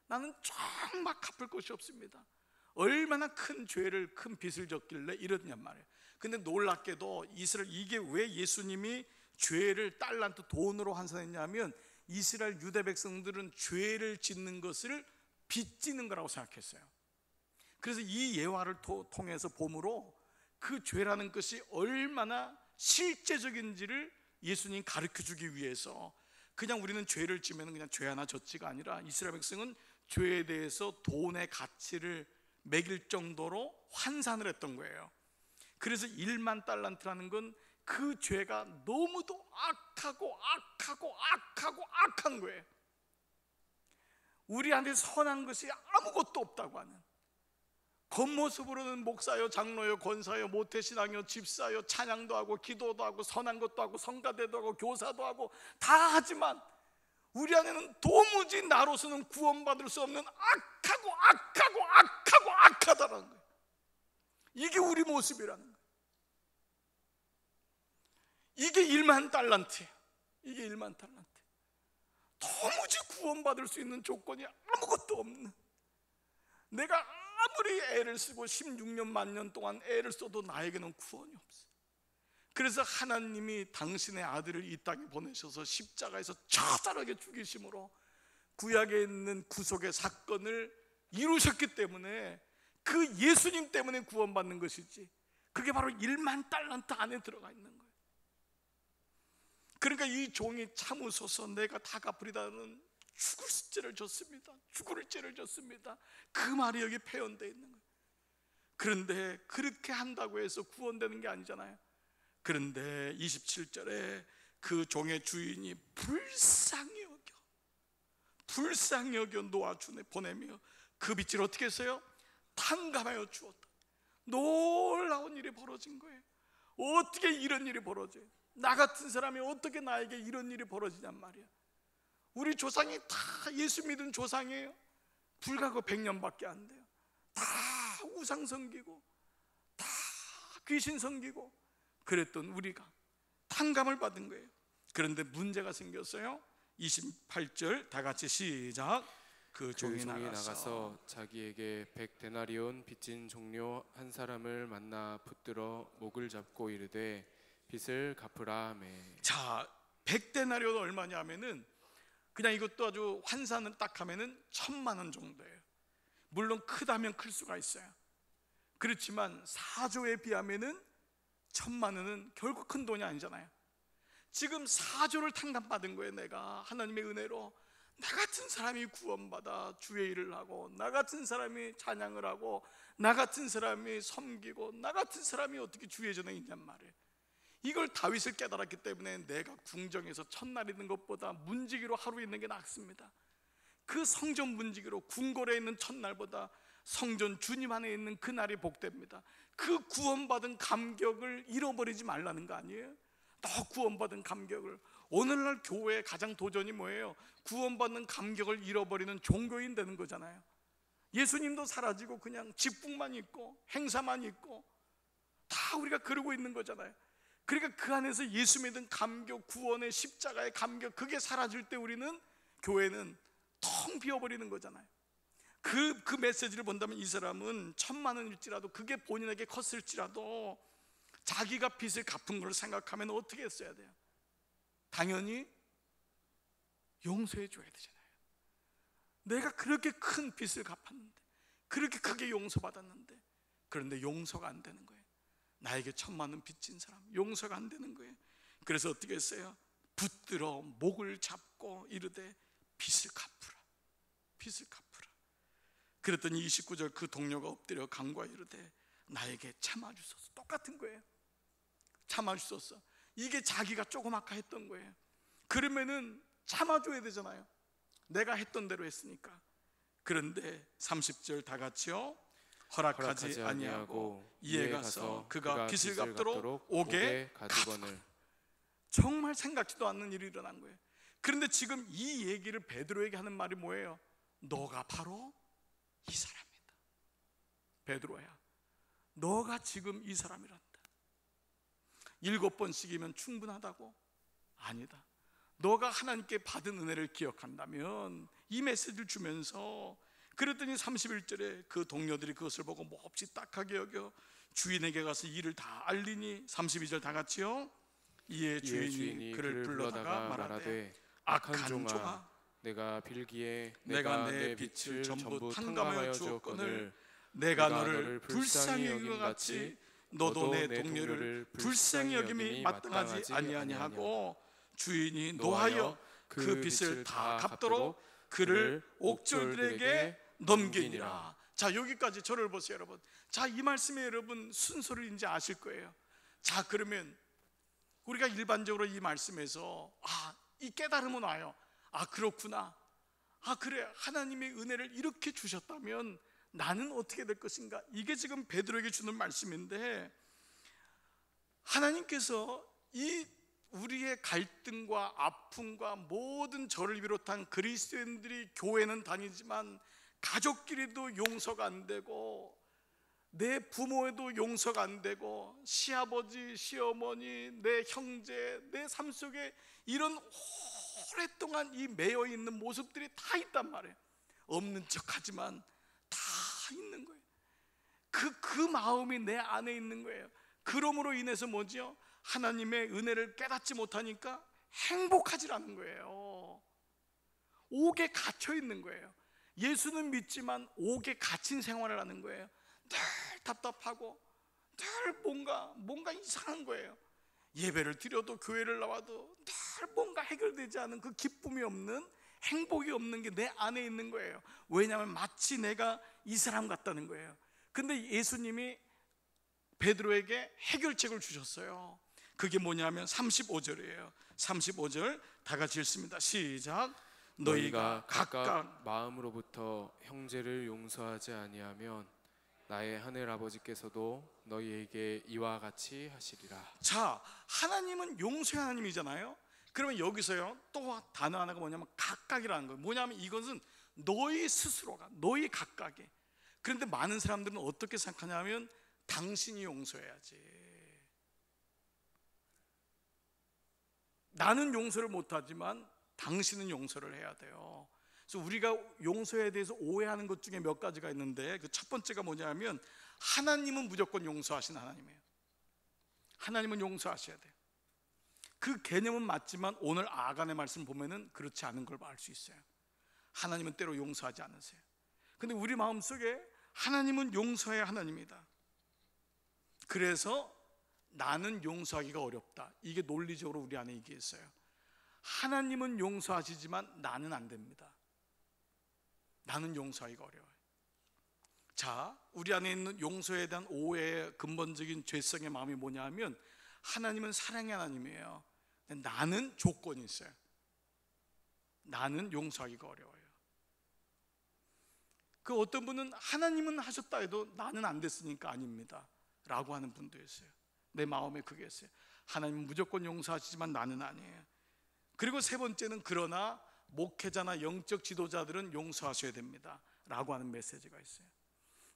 나는 정말 갚을 것이 없습니다. 얼마나 큰 죄를, 큰 빚을 졌길래 이러냐 말이에요. 근데 놀랍게도 이스라엘, 이게 왜 예수님이 죄를 달란트 돈으로 환산했냐면 이스라엘 유대 백성들은 죄를 짓는 것을 빚지는 거라고 생각했어요. 그래서 이 예화를 통해서 봄으로 그 죄라는 것이 얼마나 실제적인지를 예수님 가르쳐 주기 위해서, 그냥 우리는 죄를 지면 그냥 죄 하나 졌지가 아니라 이스라엘 백성은 죄에 대해서 돈의 가치를 매길 정도로 환산을 했던 거예요. 그래서 10,000달란트라는 건 그 죄가 너무도 악한 거예요. 우리 안에 선한 것이 아무것도 없다고 하는, 겉모습으로는 목사요, 장로요, 권사요, 모태신앙요, 집사요, 찬양도 하고 기도도 하고 선한 것도 하고 성가대도 하고 교사도 하고 다 하지만 우리 안에는 도무지 나로서는 구원받을 수 없는 악하다라는 거예요. 이게 우리 모습이라는 거예요. 이게 1만 달란트예요. 이게 1만 달란트. 도무지 구원받을 수 있는 조건이 아무것도 없는, 내가 아무리 애를 쓰고 16년 만년 동안 애를 써도 나에게는 구원이 없어요. 그래서 하나님이 당신의 아들을 이 땅에 보내셔서 십자가에서 처절하게 죽이심으로 구약에 있는 구속의 사건을 이루셨기 때문에, 그 예수님 때문에 구원받는 것이지, 그게 바로 1만 달란트 안에 들어가 있는 거예요. 그러니까 이 종이 참으소서 내가 다 갚으리다는 죽을 죄를 졌습니다. 죽을 죄를 졌습니다. 그 말이 여기 표현되어 있는 거예요. 그런데 그렇게 한다고 해서 구원되는 게 아니잖아요. 그런데 27절에 그 종의 주인이 불쌍히 여겨 놓아주네 보내며 그 빚을 어떻게 했어요? 탕감하여 주었다. 놀라운 일이 벌어진 거예요. 어떻게 이런 일이 벌어져요? 나 같은 사람이 어떻게 나에게 이런 일이 벌어지냔 말이야. 우리 조상이 다 예수 믿은 조상이에요. 불과 100년밖에 안 돼요. 다 우상 섬기고 다 귀신 섬기고 그랬던 우리가 탕감을 받은 거예요. 그런데 문제가 생겼어요. 28절 다 같이 시작. 그 종이 나가서 자기에게 100데나리온 빚진 종료 한 사람을 만나 붙들어 목을 잡고 이르되 빚을 갚으라 하매. 자, 100데나리온 얼마냐면은 그냥 이것도 아주 환산을 딱 하면은 1000만 원 정도예요. 물론 크다면 클 수가 있어요. 그렇지만 4조에 비하면은 1000만 원은 결국 큰 돈이 아니잖아요. 지금 4조를 탕감받은 거예요. 내가 하나님의 은혜로 나 같은 사람이 구원받아 주의 일을 하고, 나 같은 사람이 찬양을 하고, 나 같은 사람이 섬기고, 나 같은 사람이 어떻게 주의 전에 있냔 말이에요. 이걸 다윗을 깨달았기 때문에 내가 궁정에서 첫날 있는 것보다 문지기로 하루 있는 게 낫습니다. 그 성전 문지기로 궁궐에 있는 첫날보다 성전 주님 안에 있는 그날이 복됩니다. 그 구원받은 감격을 잃어버리지 말라는 거 아니에요? 너 구원받은 감격을. 오늘날 교회의 가장 도전이 뭐예요? 구원받는 감격을 잃어버리는 종교인 되는 거잖아요. 예수님도 사라지고 그냥 직분만 있고 행사만 있고 다 우리가 그러고 있는 거잖아요. 그러니까 그 안에서 예수 믿은 감격, 구원의 십자가의 감격, 그게 사라질 때 우리는, 교회는 텅 비어버리는 거잖아요. 그 메시지를 본다면 이 사람은 1000만 원일지라도, 그게 본인에게 컸을지라도 자기가 빚을 갚은 걸 생각하면 어떻게 했어야 돼요? 당연히 용서해 줘야 되잖아요. 내가 그렇게 큰 빚을 갚았는데, 그렇게 크게 용서받았는데, 그런데 용서가 안 되는 거예요. 나에게 1000만 원 빚진 사람 용서가 안 되는 거예요. 그래서 어떻게 했어요? 붙들어 목을 잡고 이르되 빚을 갚으라, 빚을 갚으라. 그랬더니 29절 그 동료가 엎드려 간구하여 이르되 나에게 참아주소서. 똑같은 거예요. 참아주소서. 이게 자기가 조그맣게 했던 거예요. 그러면은 참아줘야 되잖아요. 내가 했던 대로 했으니까. 그런데 30절 다 같이요. 허락하지 아니하고 이에 가서 그가 빚을 갚도록 옥에 가두거늘. 정말 생각지도 않는 일이 일어난 거예요. 그런데 지금 이 얘기를 베드로에게 하는 말이 뭐예요? 너가 바로 이 사람이다. 베드로야, 너가 지금 이 사람이란다. 7번씩이면 충분하다고? 아니다. 너가 하나님께 받은 은혜를 기억한다면 이 메시지를 주면서, 그랬더니 31절에 그 동료들이 그것을 보고 몹시 딱하게 여겨 주인에게 가서 일을 다 알리니, 32절 다 같이요. 이에 주인이 그를 불러다가 말하되 악한 종아, 내가 빌기에 내가 내 빚을 전부 탕감하여 주었거늘 내가 너를 불쌍히 여긴 것 같이 너도 내 동료를 불쌍히 여김이 마땅하지 아니하고, 주인이 노하여 그 빚을 다 갚도록 그를 옥졸들에게 넘기니라. 자, 여기까지 저를 보세요, 여러분. 자, 이 말씀에 여러분 순서를 이제 아실 거예요. 자, 그러면 우리가 일반적으로 이 말씀에서 이 깨달음은 와요. 그렇구나. 그래, 하나님의 은혜를 이렇게 주셨다면 나는 어떻게 될 것인가? 이게 지금 베드로에게 주는 말씀인데, 하나님께서 이 우리의 갈등과 아픔과 모든 저를 비롯한 그리스도인들이 교회는 다니지만 가족끼리도 용서가 안 되고, 내 부모에도 용서가 안 되고, 시아버지, 시어머니, 내 형제, 내 삶 속에 이런 오랫동안 이 매여 있는 모습들이 다 있단 말이에요. 없는 척하지만 다 있는 거예요. 그 마음이 내 안에 있는 거예요. 그러므로 인해서 뭐지요? 하나님의 은혜를 깨닫지 못하니까 행복하지 않은 거예요. 옥에 갇혀 있는 거예요. 예수는 믿지만 옥에 갇힌 생활을 하는 거예요. 늘 답답하고 늘 뭔가 이상한 거예요. 예배를 드려도 교회를 나와도 늘 뭔가 해결되지 않은 그 기쁨이 없는, 행복이 없는 게 내 안에 있는 거예요. 왜냐하면 마치 내가 이 사람 같다는 거예요. 근데 예수님이 베드로에게 해결책을 주셨어요. 그게 뭐냐면 35절이에요. 35절 다 같이 읽습니다. 시작. 너희가 각각 마음으로부터 형제를 용서하지 아니하면 나의 하늘 아버지께서도 너희에게 이와 같이 하시리라. 자, 하나님은 용서의 하나님이잖아요. 그러면 여기서요 또 단어 하나가 뭐냐면 각각이라는 거예요. 뭐냐면 이것은 너희 스스로가, 너희 각각이. 그런데 많은 사람들은 어떻게 생각하냐면 당신이 용서해야지, 나는 용서를 못하지만 당신은 용서를 해야 돼요. 그래서 우리가 용서에 대해서 오해하는 것 중에 몇 가지가 있는데, 그 첫 번째가 뭐냐면 하나님은 무조건 용서하신 하나님이에요. 하나님은 용서하셔야 돼요. 그 개념은 맞지만 오늘 아간의 말씀 보면은 그렇지 않은 걸 알 수 있어요. 하나님은 때로 용서하지 않으세요. 근데 우리 마음속에 하나님은 용서의 하나님이다. 그래서 나는 용서하기가 어렵다. 이게 논리적으로 우리 안에 이게 있어요. 하나님은 용서하시지만 나는 안 됩니다. 나는 용서하기가 어려워요. 자, 우리 안에 있는 용서에 대한 오해의 근본적인 죄성의 마음이 뭐냐 하면 하나님은 사랑의 하나님이에요. 근데 나는 조건이 있어요. 나는 용서하기가 어려워요. 그 어떤 분은 하나님은 하셨다 해도 나는 안 됐으니까 아닙니다 라고 하는 분도 있어요. 내 마음에 그게 있어요. 하나님은 무조건 용서하시지만 나는 아니에요. 그리고 세 번째는 그러나 목회자나 영적 지도자들은 용서하셔야 됩니다 라고 하는 메시지가 있어요.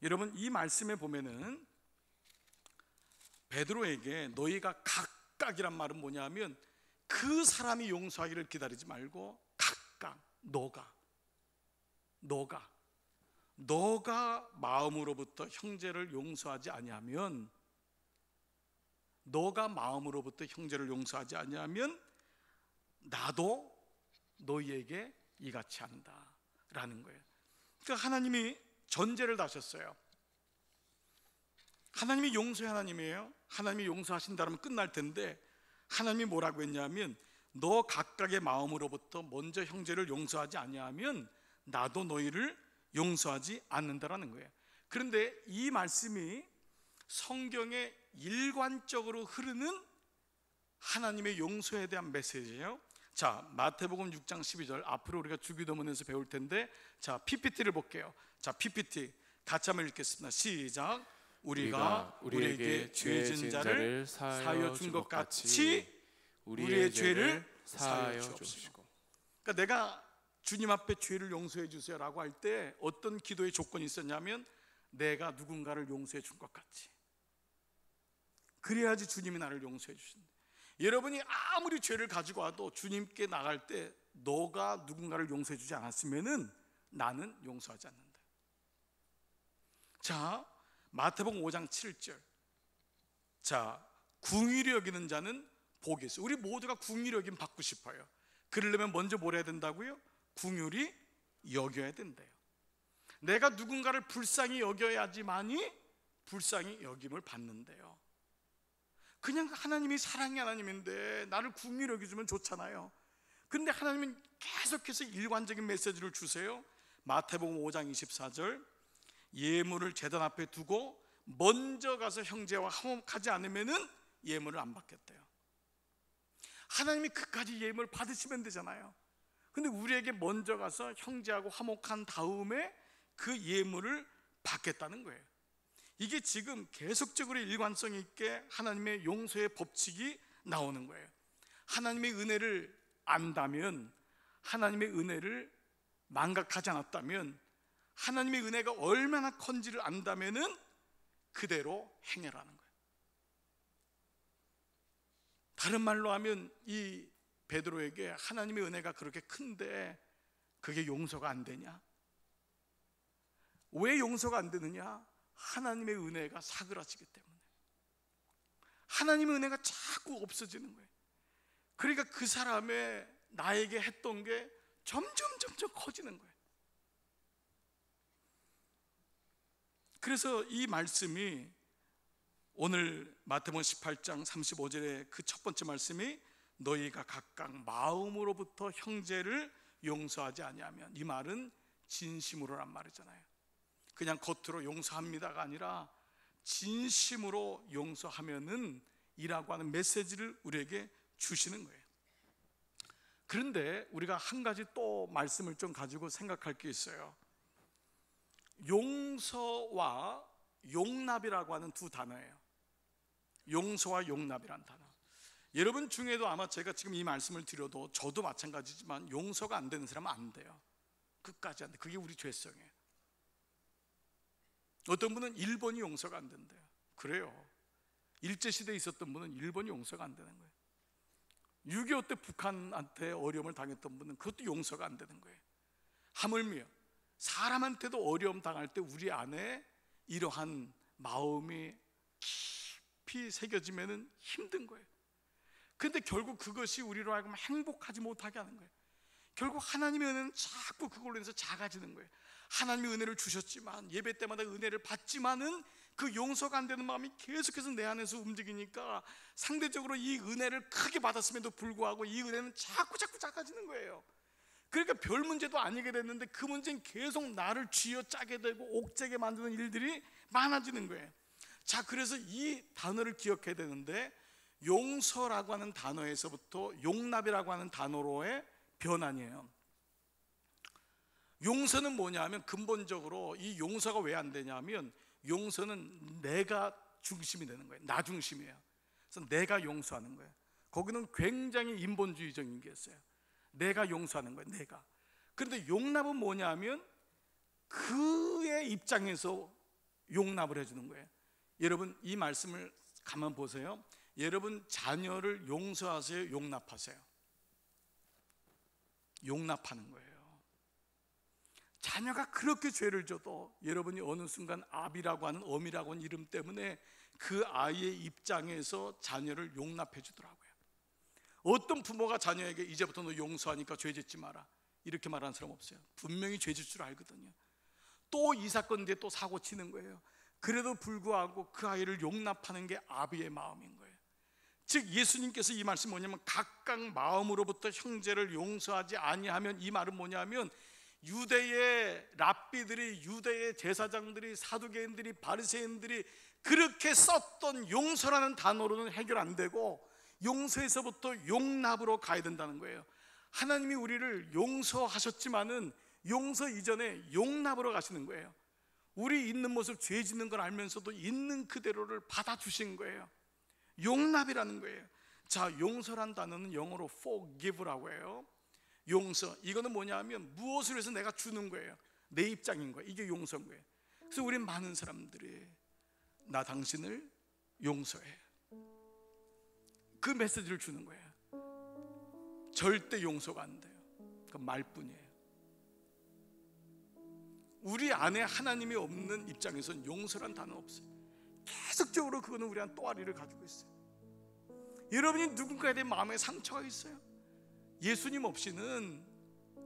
여러분, 이 말씀에 보면은 베드로에게 너희가 각각이란 말은 뭐냐면 그 사람이 용서하기를 기다리지 말고 각각 너가 마음으로부터 형제를 용서하지 아니하면, 너가 마음으로부터 형제를 용서하지 아니하면 나도 너희에게 이같이 한다 라는 거예요. 그러니까 하나님이 전제를 다셨어요. 하나님이 용서의 하나님이에요. 하나님이 용서하신다면 끝날 텐데 하나님이 뭐라고 했냐면 너 각각의 마음으로부터 먼저 형제를 용서하지 아니하면 나도 너희를 용서하지 않는다라는 거예요. 그런데 이 말씀이 성경에 일관적으로 흐르는 하나님의 용서에 대한 메시지예요. 자, 마태복음 6장 12절 앞으로 우리가 주기도문에서 배울 텐데, 자, PPT를 볼게요. 자, PPT 같이 한번 읽겠습니다. 시작. 우리가 우리에게 죄 지은 자를 사하여 준 것 같이 우리의 죄를 사하여 주옵시고. 그러니까 내가 주님 앞에 죄를 용서해 주세요 라고 할 때 어떤 기도의 조건이 있었냐면 내가 누군가를 용서해 준 것 같이, 그래야지 주님이 나를 용서해 주신다. 여러분이 아무리 죄를 가지고 와도 주님께 나갈 때 너가 누군가를 용서해 주지 않았으면은 나는 용서하지 않는다. 자, 마태복음 5장 7절. 자, 궁휼히 여기는 자는 복이 있어요. 우리 모두가 궁휼히 여김 받고 싶어요. 그러려면 먼저 뭘 해야 된다고요? 궁휼히 여겨야 된대요. 내가 누군가를 불쌍히 여겨야지만이 불쌍히 여김을 받는데요. 그냥 하나님이 사랑의 하나님인데 나를 궁휼히 여겨주면 좋잖아요. 근데 하나님은 계속해서 일관적인 메시지를 주세요. 마태복음 5장 24절. 예물을 제단 앞에 두고 먼저 가서 형제와 화목하지 않으면은 예물을 안 받겠대요. 하나님이 그까지 예물 받으시면 되잖아요. 근데 우리에게 먼저 가서 형제하고 화목한 다음에 그 예물을 받겠다는 거예요. 이게 지금 계속적으로 일관성 있게 하나님의 용서의 법칙이 나오는 거예요. 하나님의 은혜를 안다면, 하나님의 은혜를 망각하지 않았다면, 하나님의 은혜가 얼마나 큰지를 안다면은 그대로 행해라는 거예요. 다른 말로 하면 이 베드로에게 하나님의 은혜가 그렇게 큰데 그게 용서가 안 되냐? 왜 용서가 안 되느냐? 하나님의 은혜가 사그라지기 때문에. 하나님의 은혜가 자꾸 없어지는 거예요. 그러니까 그 사람의 나에게 했던 게 점점 커지는 거예요. 그래서 이 말씀이 오늘 마태복음 18장 35절의 그 첫 번째 말씀이 너희가 각각 마음으로부터 형제를 용서하지 아니하면, 이 말은 진심으로란 말이잖아요. 그냥 겉으로 용서합니다가 아니라 진심으로 용서하면은 이라고 하는 메시지를 우리에게 주시는 거예요. 그런데 우리가 한 가지 또 말씀을 좀 가지고 생각할 게 있어요. 용서와 용납이라고 하는 두 단어예요. 용서와 용납이라는 단어. 여러분 중에도 아마 제가 지금 이 말씀을 드려도 저도 마찬가지지만 용서가 안 되는 사람은 안 돼요. 끝까지 안 돼. 그게 우리 죄성이에요. 어떤 분은 일본이 용서가 안 된대요. 그래요. 일제시대에 있었던 분은 일본이 용서가 안 되는 거예요. 6.25 때 북한한테 어려움을 당했던 분은 그것도 용서가 안 되는 거예요. 하물며 사람한테도 어려움 당할 때 우리 안에 이러한 마음이 깊이 새겨지면 힘든 거예요. 근데 결국 그것이 우리로 하여금 행복하지 못하게 하는 거예요. 결국 하나님의 은혜는 자꾸 그걸로 인해서 작아지는 거예요. 하나님의 은혜를 주셨지만, 예배 때마다 은혜를 받지만은 그 용서가 안 되는 마음이 계속해서 내 안에서 움직이니까 상대적으로 이 은혜를 크게 받았음에도 불구하고 이 은혜는 자꾸 작아지는 거예요. 그러니까 별 문제도 아니게 됐는데 그 문제는 계속 나를 쥐어짜게 되고 옥죄게 만드는 일들이 많아지는 거예요. 자, 그래서 이 단어를 기억해야 되는데, 용서라고 하는 단어에서부터 용납이라고 하는 단어로의 변환이에요. 용서는 뭐냐 하면, 근본적으로 이 용서가 왜 안 되냐 하면, 용서는 내가 중심이 되는 거예요. 나 중심이에요. 그래서 내가 용서하는 거예요. 거기는 굉장히 인본주의적인 게 있어요. 내가 용서하는 거예요. 내가. 그런데 용납은 뭐냐 하면 그의 입장에서 용납을 해주는 거예요. 여러분 이 말씀을 가만 보세요. 여러분 자녀를 용서하세요, 용납하세요? 용납하는 거예요. 자녀가 그렇게 죄를 져도 여러분이 어느 순간 아비라고 하는, 어미라고 하는 이름 때문에 그 아이의 입장에서 자녀를 용납해 주더라고요. 어떤 부모가 자녀에게 이제부터 너 용서하니까 죄 짓지 마라 이렇게 말하는 사람 없어요. 분명히 죄 짓을 줄 알거든요. 또 이 사건 뒤에 또 사고 치는 거예요. 그래도 불구하고 그 아이를 용납하는 게 아비의 마음인 거예요. 즉 예수님께서 이 말씀이 뭐냐면, 각각 마음으로부터 형제를 용서하지 아니하면, 이 말은 뭐냐면 유대의 랍비들이, 유대의 제사장들이, 사두개인들이, 바리새인들이 그렇게 썼던 용서라는 단어로는 해결 안 되고 용서에서부터 용납으로 가야 된다는 거예요. 하나님이 우리를 용서하셨지만은 용서 이전에 용납으로 가시는 거예요. 우리 있는 모습, 죄 짓는 걸 알면서도 있는 그대로를 받아주신 거예요. 용납이라는 거예요. 자, 용서란 단어는 영어로 forgive라고 해요. 용서, 이거는 뭐냐 하면 무엇을 해서 내가 주는 거예요. 내 입장인 거예요. 이게 용서인 거예요. 그래서 우리 많은 사람들이 나 당신을 용서해, 그 메시지를 주는 거예요. 절대 용서가 안 돼요. 그 말뿐이에요. 우리 안에 하나님이 없는 입장에서는 용서란 단어 없어요. 계속적으로 그거는 우리 안 또아리를 가지고 있어요. 여러분이 누군가에 대한 마음에 상처가 있어요. 예수님 없이는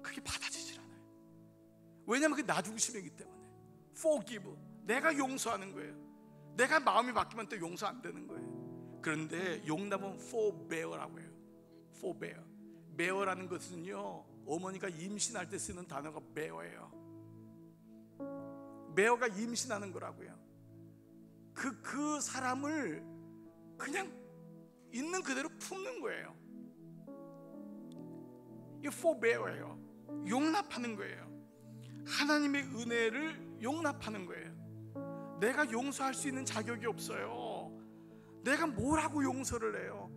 그게 받아지질 않아요. 왜냐하면 그게 나 중심이기 때문에. forgive, 내가 용서하는 거예요. 내가 마음이 바뀌면 또 용서 안 되는 거예요. 그런데 용납은 forbear라고 해요. forbear. bear라는 것은요, 어머니가 임신할 때 쓰는 단어가 bear예요. bear가 임신하는 거라고요. 그 사람을 그냥 있는 그대로 품는 거예요. 이 forbear예요. 용납하는 거예요. 하나님의 은혜를 용납하는 거예요. 내가 용서할 수 있는 자격이 없어요. 내가 뭘 하고 용서를 해요?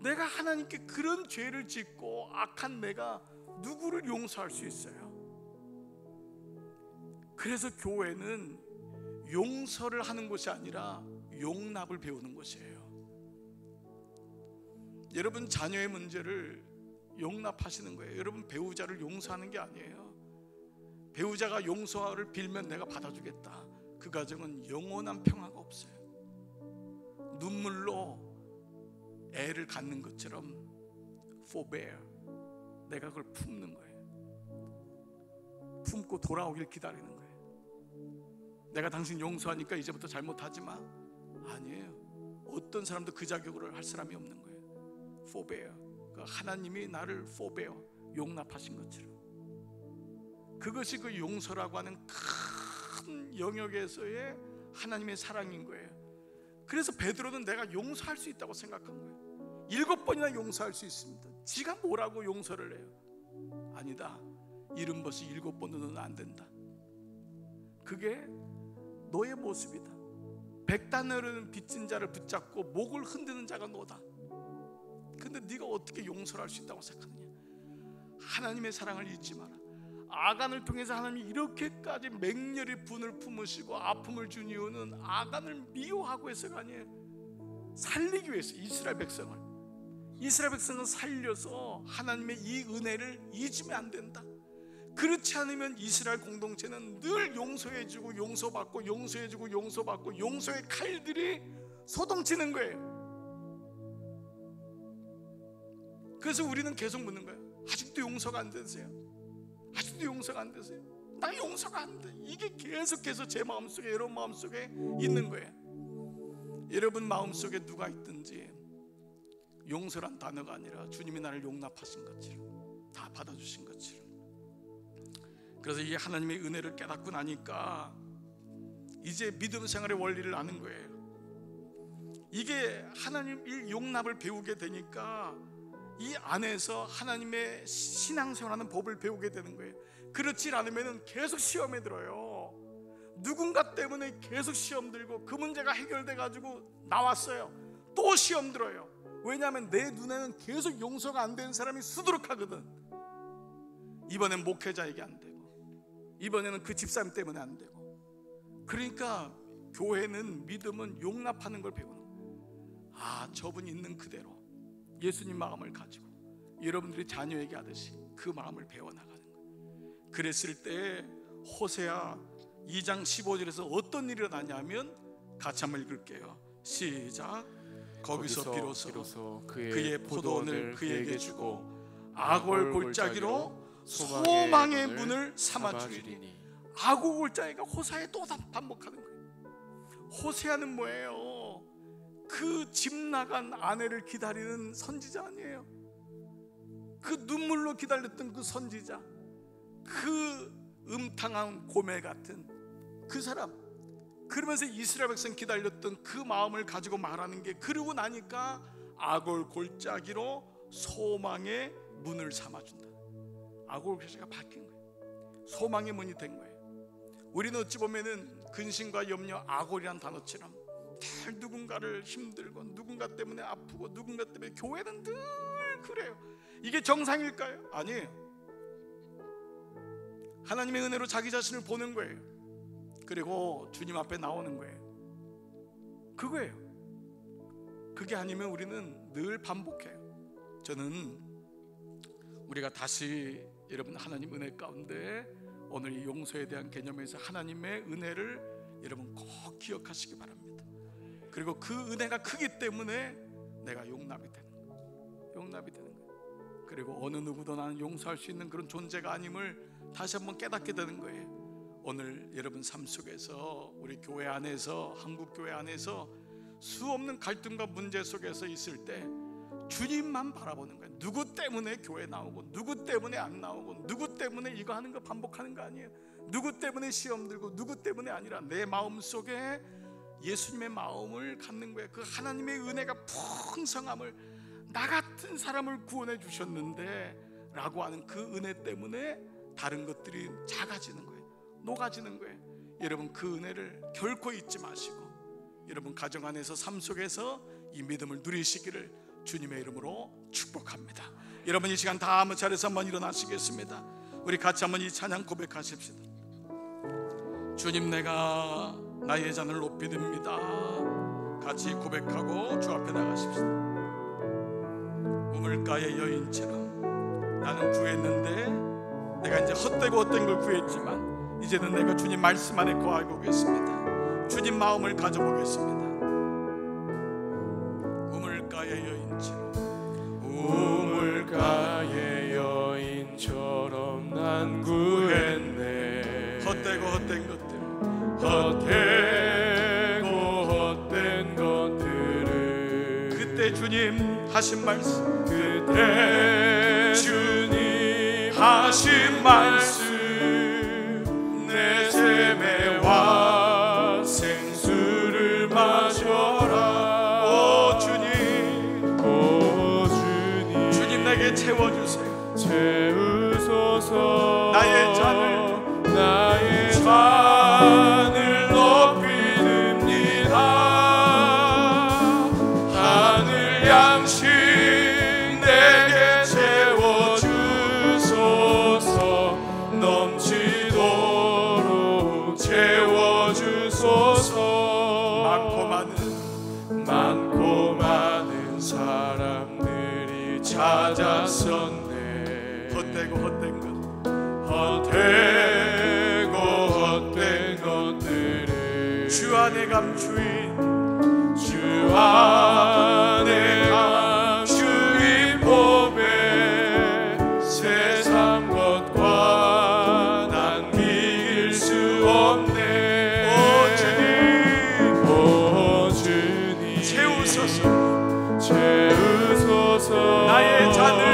내가 하나님께 그런 죄를 짓고 악한 내가 누구를 용서할 수 있어요? 그래서 교회는 용서를 하는 것이 아니라 용납을 배우는 것이에요. 여러분 자녀의 문제를 용납하시는 거예요. 여러분 배우자를 용서하는 게 아니에요. 배우자가 용서를 빌면 내가 받아주겠다. 그 가정은 영원한 평화가 없어요. 눈물로 애를 갖는 것처럼 forbear, 내가 그걸 품는 거예요. 품고 돌아오길 기다리는 거예요. 내가 당신 용서하니까 이제부터 잘못하지 마. 아니에요. 어떤 사람도 그 자격으로 할 사람이 없는 거예요. forbear, 그러니까 하나님이 나를 forbear, 용납하신 것처럼. 그것이 그 용서라고 하는 큰 영역에서의 하나님의 사랑인 거예요. 그래서 베드로는 내가 용서할 수 있다고 생각한 거예요. 7번이나 용서할 수 있습니다. 지가 뭐라고 용서를 해요? 아니다. 70번씩 7번도 너는 안 된다. 그게 너의 모습이다. 100단어는 빚진 자를 붙잡고 목을 흔드는 자가 너다. 근데 네가 어떻게 용서를 할 수 있다고 생각하느냐? 하나님의 사랑을 잊지 마라. 아간을 통해서 하나님이 이렇게까지 맹렬히 분을 품으시고 아픔을 준 이유는 아간을 미워하고 해서가 아니에요. 살리기 위해서 이스라엘 백성을 살려서 하나님의 이 은혜를 잊으면 안 된다. 그렇지 않으면 이스라엘 공동체는 늘 용서해주고 용서받고 용서해주고 용서받고 용서의 칼들이 소동치는 거예요. 그래서 우리는 계속 묻는 거예요. 아직도 용서가 안 되세요? 아직도 용서가 안 되세요? 나 용서가 안 돼. 이게 계속해서 제 마음속에, 여러분 마음속에 있는 거예요. 여러분 마음속에 누가 있든지 용서란 단어가 아니라 주님이 나를 용납하신 것처럼, 다 받아주신 것처럼. 그래서 이게 하나님의 은혜를 깨닫고 나니까 이제 믿음 생활의 원리를 아는 거예요. 이게 하나님 이 용납을 배우게 되니까 이 안에서 하나님의 신앙생활하는 법을 배우게 되는 거예요. 그렇지 않으면 계속 시험에 들어요. 누군가 때문에 계속 시험 들고 그 문제가 해결돼 가지고 나왔어요. 또 시험 들어요. 왜냐하면 내 눈에는 계속 용서가 안 되는 사람이 수두룩하거든. 이번엔 목회자에게 안 되고, 이번에는 그 집사님 때문에 안 되고. 그러니까 교회는, 믿음은 용납하는 걸 배우는 거예요. 아, 저분 있는 그대로 예수님 마음을 가지고 여러분들이 자녀에게 하듯이 그 마음을 배워나가는 거예요. 그랬을 때 호세아 2장 15절에서 어떤 일이 일어나냐면, 같이 한번 읽을게요. 시작. 거기서 비로소 그의 포도원을 그에게 주고 아골 골짜기로 소망의 문을 삼아주리니. 아골 골짜기가 호세아에 또 반복하는 거예요. 호세아는 뭐예요? 그 집 나간 아내를 기다리는 선지자 아니에요? 그 눈물로 기다렸던 그 선지자, 그 음탕한 고멜 같은 그 사람. 그러면서 이스라엘 백성 기다렸던 그 마음을 가지고 말하는 게, 그러고 나니까 아골 골짜기로 소망의 문을 삼아준다. 아골 골짜기가 바뀐 거예요. 소망의 문이 된 거예요. 우리는 어찌 보면은 근심과 염려, 아골이란 단어처럼 늘 누군가를 힘들고 누군가 때문에 아프고 누군가 때문에, 교회는 늘 그래요. 이게 정상일까요? 아니에요. 하나님의 은혜로 자기 자신을 보는 거예요. 그리고 주님 앞에 나오는 거예요. 그거예요. 그게 아니면 우리는 늘 반복해요. 저는 우리가 다시 여러분 하나님 은혜 가운데 오늘 이 용서에 대한 개념에서 하나님의 은혜를 여러분 꼭 기억하시기 바랍니다. 그리고 그 은혜가 크기 때문에 내가 용납이 되는 거예요. 용납이 되는 거예요. 그리고 어느 누구도 나는 용서할 수 있는 그런 존재가 아님을 다시 한번 깨닫게 되는 거예요. 오늘 여러분 삶 속에서, 우리 교회 안에서, 한국교회 안에서 수없는 갈등과 문제 속에서 있을 때 주님만 바라보는 거예요. 누구 때문에 교회 나오고 누구 때문에 안 나오고 누구 때문에 이거 하는 거 반복하는 거 아니에요. 누구 때문에 시험 들고 누구 때문에 아니라 내 마음속에 예수님의 마음을 갖는 거예요. 그 하나님의 은혜가 풍성함을, 나 같은 사람을 구원해 주셨는데 라고 하는 그 은혜 때문에 다른 것들이 작아지는 거예요. 녹아지는 거예요. 여러분 그 은혜를 결코 잊지 마시고 여러분 가정 안에서 삶 속에서 이 믿음을 누리시기를 주님의 이름으로 축복합니다. 여러분 이 시간 다 한번 자리에서 한번 일어나시겠습니다. 우리 같이 한번 이 찬양 고백하십시다. 주님, 내가 나의 잔을 높이 듭니다. 같이 고백하고 주 앞에 나가십시다. 우물가의 여인처럼 나는 구했는데, 내가 이제 헛되고 헛된 걸 구했지만 이제는 내가 주님 말씀 안에 거하고 보겠습니다. 주님 마음을 가져보겠습니다. 우물가의 여인처럼, 우물가의 여인처럼 난 구했네. 헛되고 헛된 것들, 헛되고 헛된 것들을 그때 주님 하신 말씀, 그때 주님 하신 말씀, 내 샘에와 생수를 마셔라. 오 주님, 오 주님, 주님 내게 채워주세요. 채우소서. 나의 잔을 높이 듭니다. 하늘 양식 내게 채워주소서. 넘치도록 채워주소서. 많고 많은 사람들이 찾았었네. 헛되고 헛된 것, 헛되고 헛된 것들을 주 안에 감추인, 주 안에 감추인 법에 세상 것과 난 비길 수 없네. 오 주님, 채우소서. 채우소서. 나의 잔을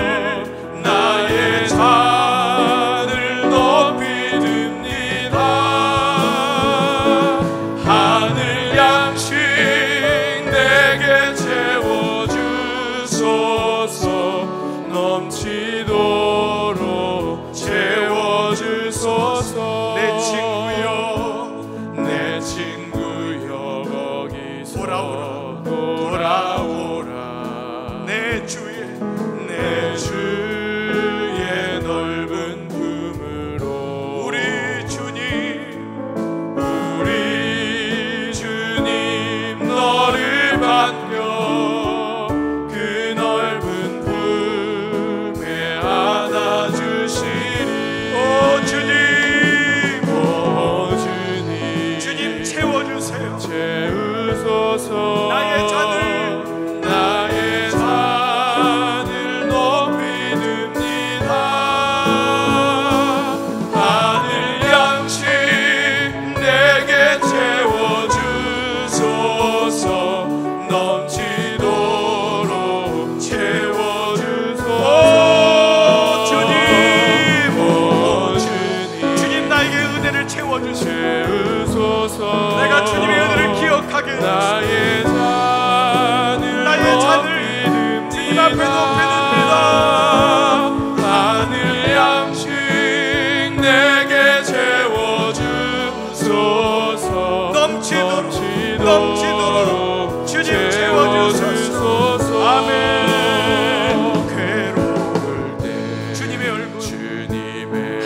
높이 듭니다. 하늘 양식 내게 채워주소서. 넘치도록 채워주소서. 내 친구여, 내 친구여, 거기서 돌아오라. 내 주의 넓은 품으로 우리 주님 너를 맡겨 그 넓은 품에 안아주시리. 오 주님, 주님 채워주세요. 채우소서. 나의 잔을 높이 듭니다. 하늘 양식 내게 채워주소서. 넘치도록 채워주소서. 주님 나에게 은혜를 채워주소서. 내가 주님의 은혜를 기억하게 해주소서. 나의 잔을 주님 앞에 높이 듭니다. 하늘 양식 내게 채워주소서. 넘치도록 주님 채워주소서. 아멘. 괴로울 때 주님의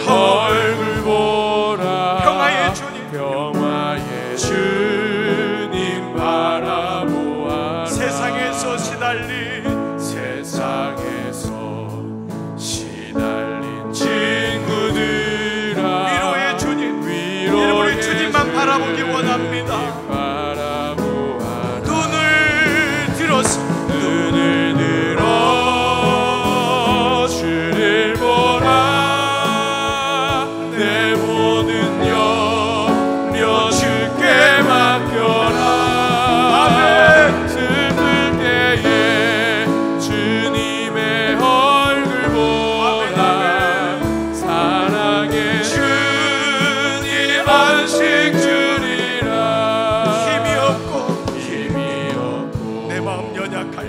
얼굴 보라. 평화의 주님, 평화의 주님 바라보아라. 세상에서 시달린 친구들아, 위로의 주님, 우리 주님만 바라보기 원합니다. 눈을 들어 주를 보라. 내 모든 염려 주께 맡겨라. 아멘. 슬플 때에 주님의 얼굴 보라. 사랑의 주님 안식 주리라. 힘이 없고 내 마음 연약할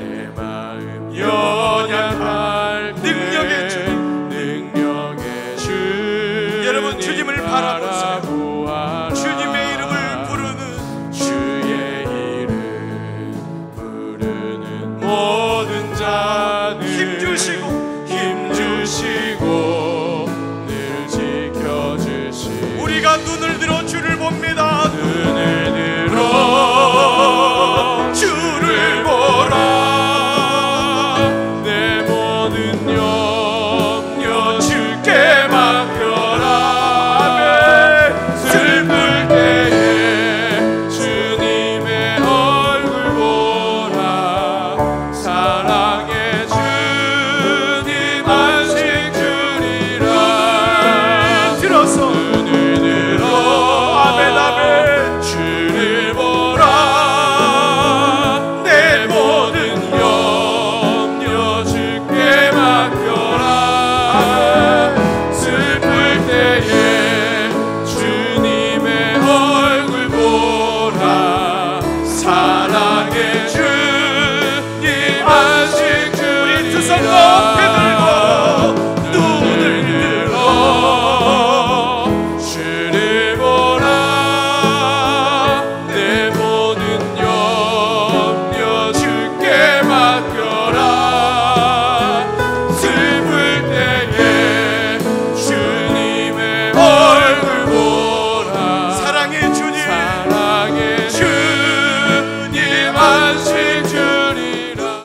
때 능력의 주, 능력의 주님 여러분 주님을 바라보세요.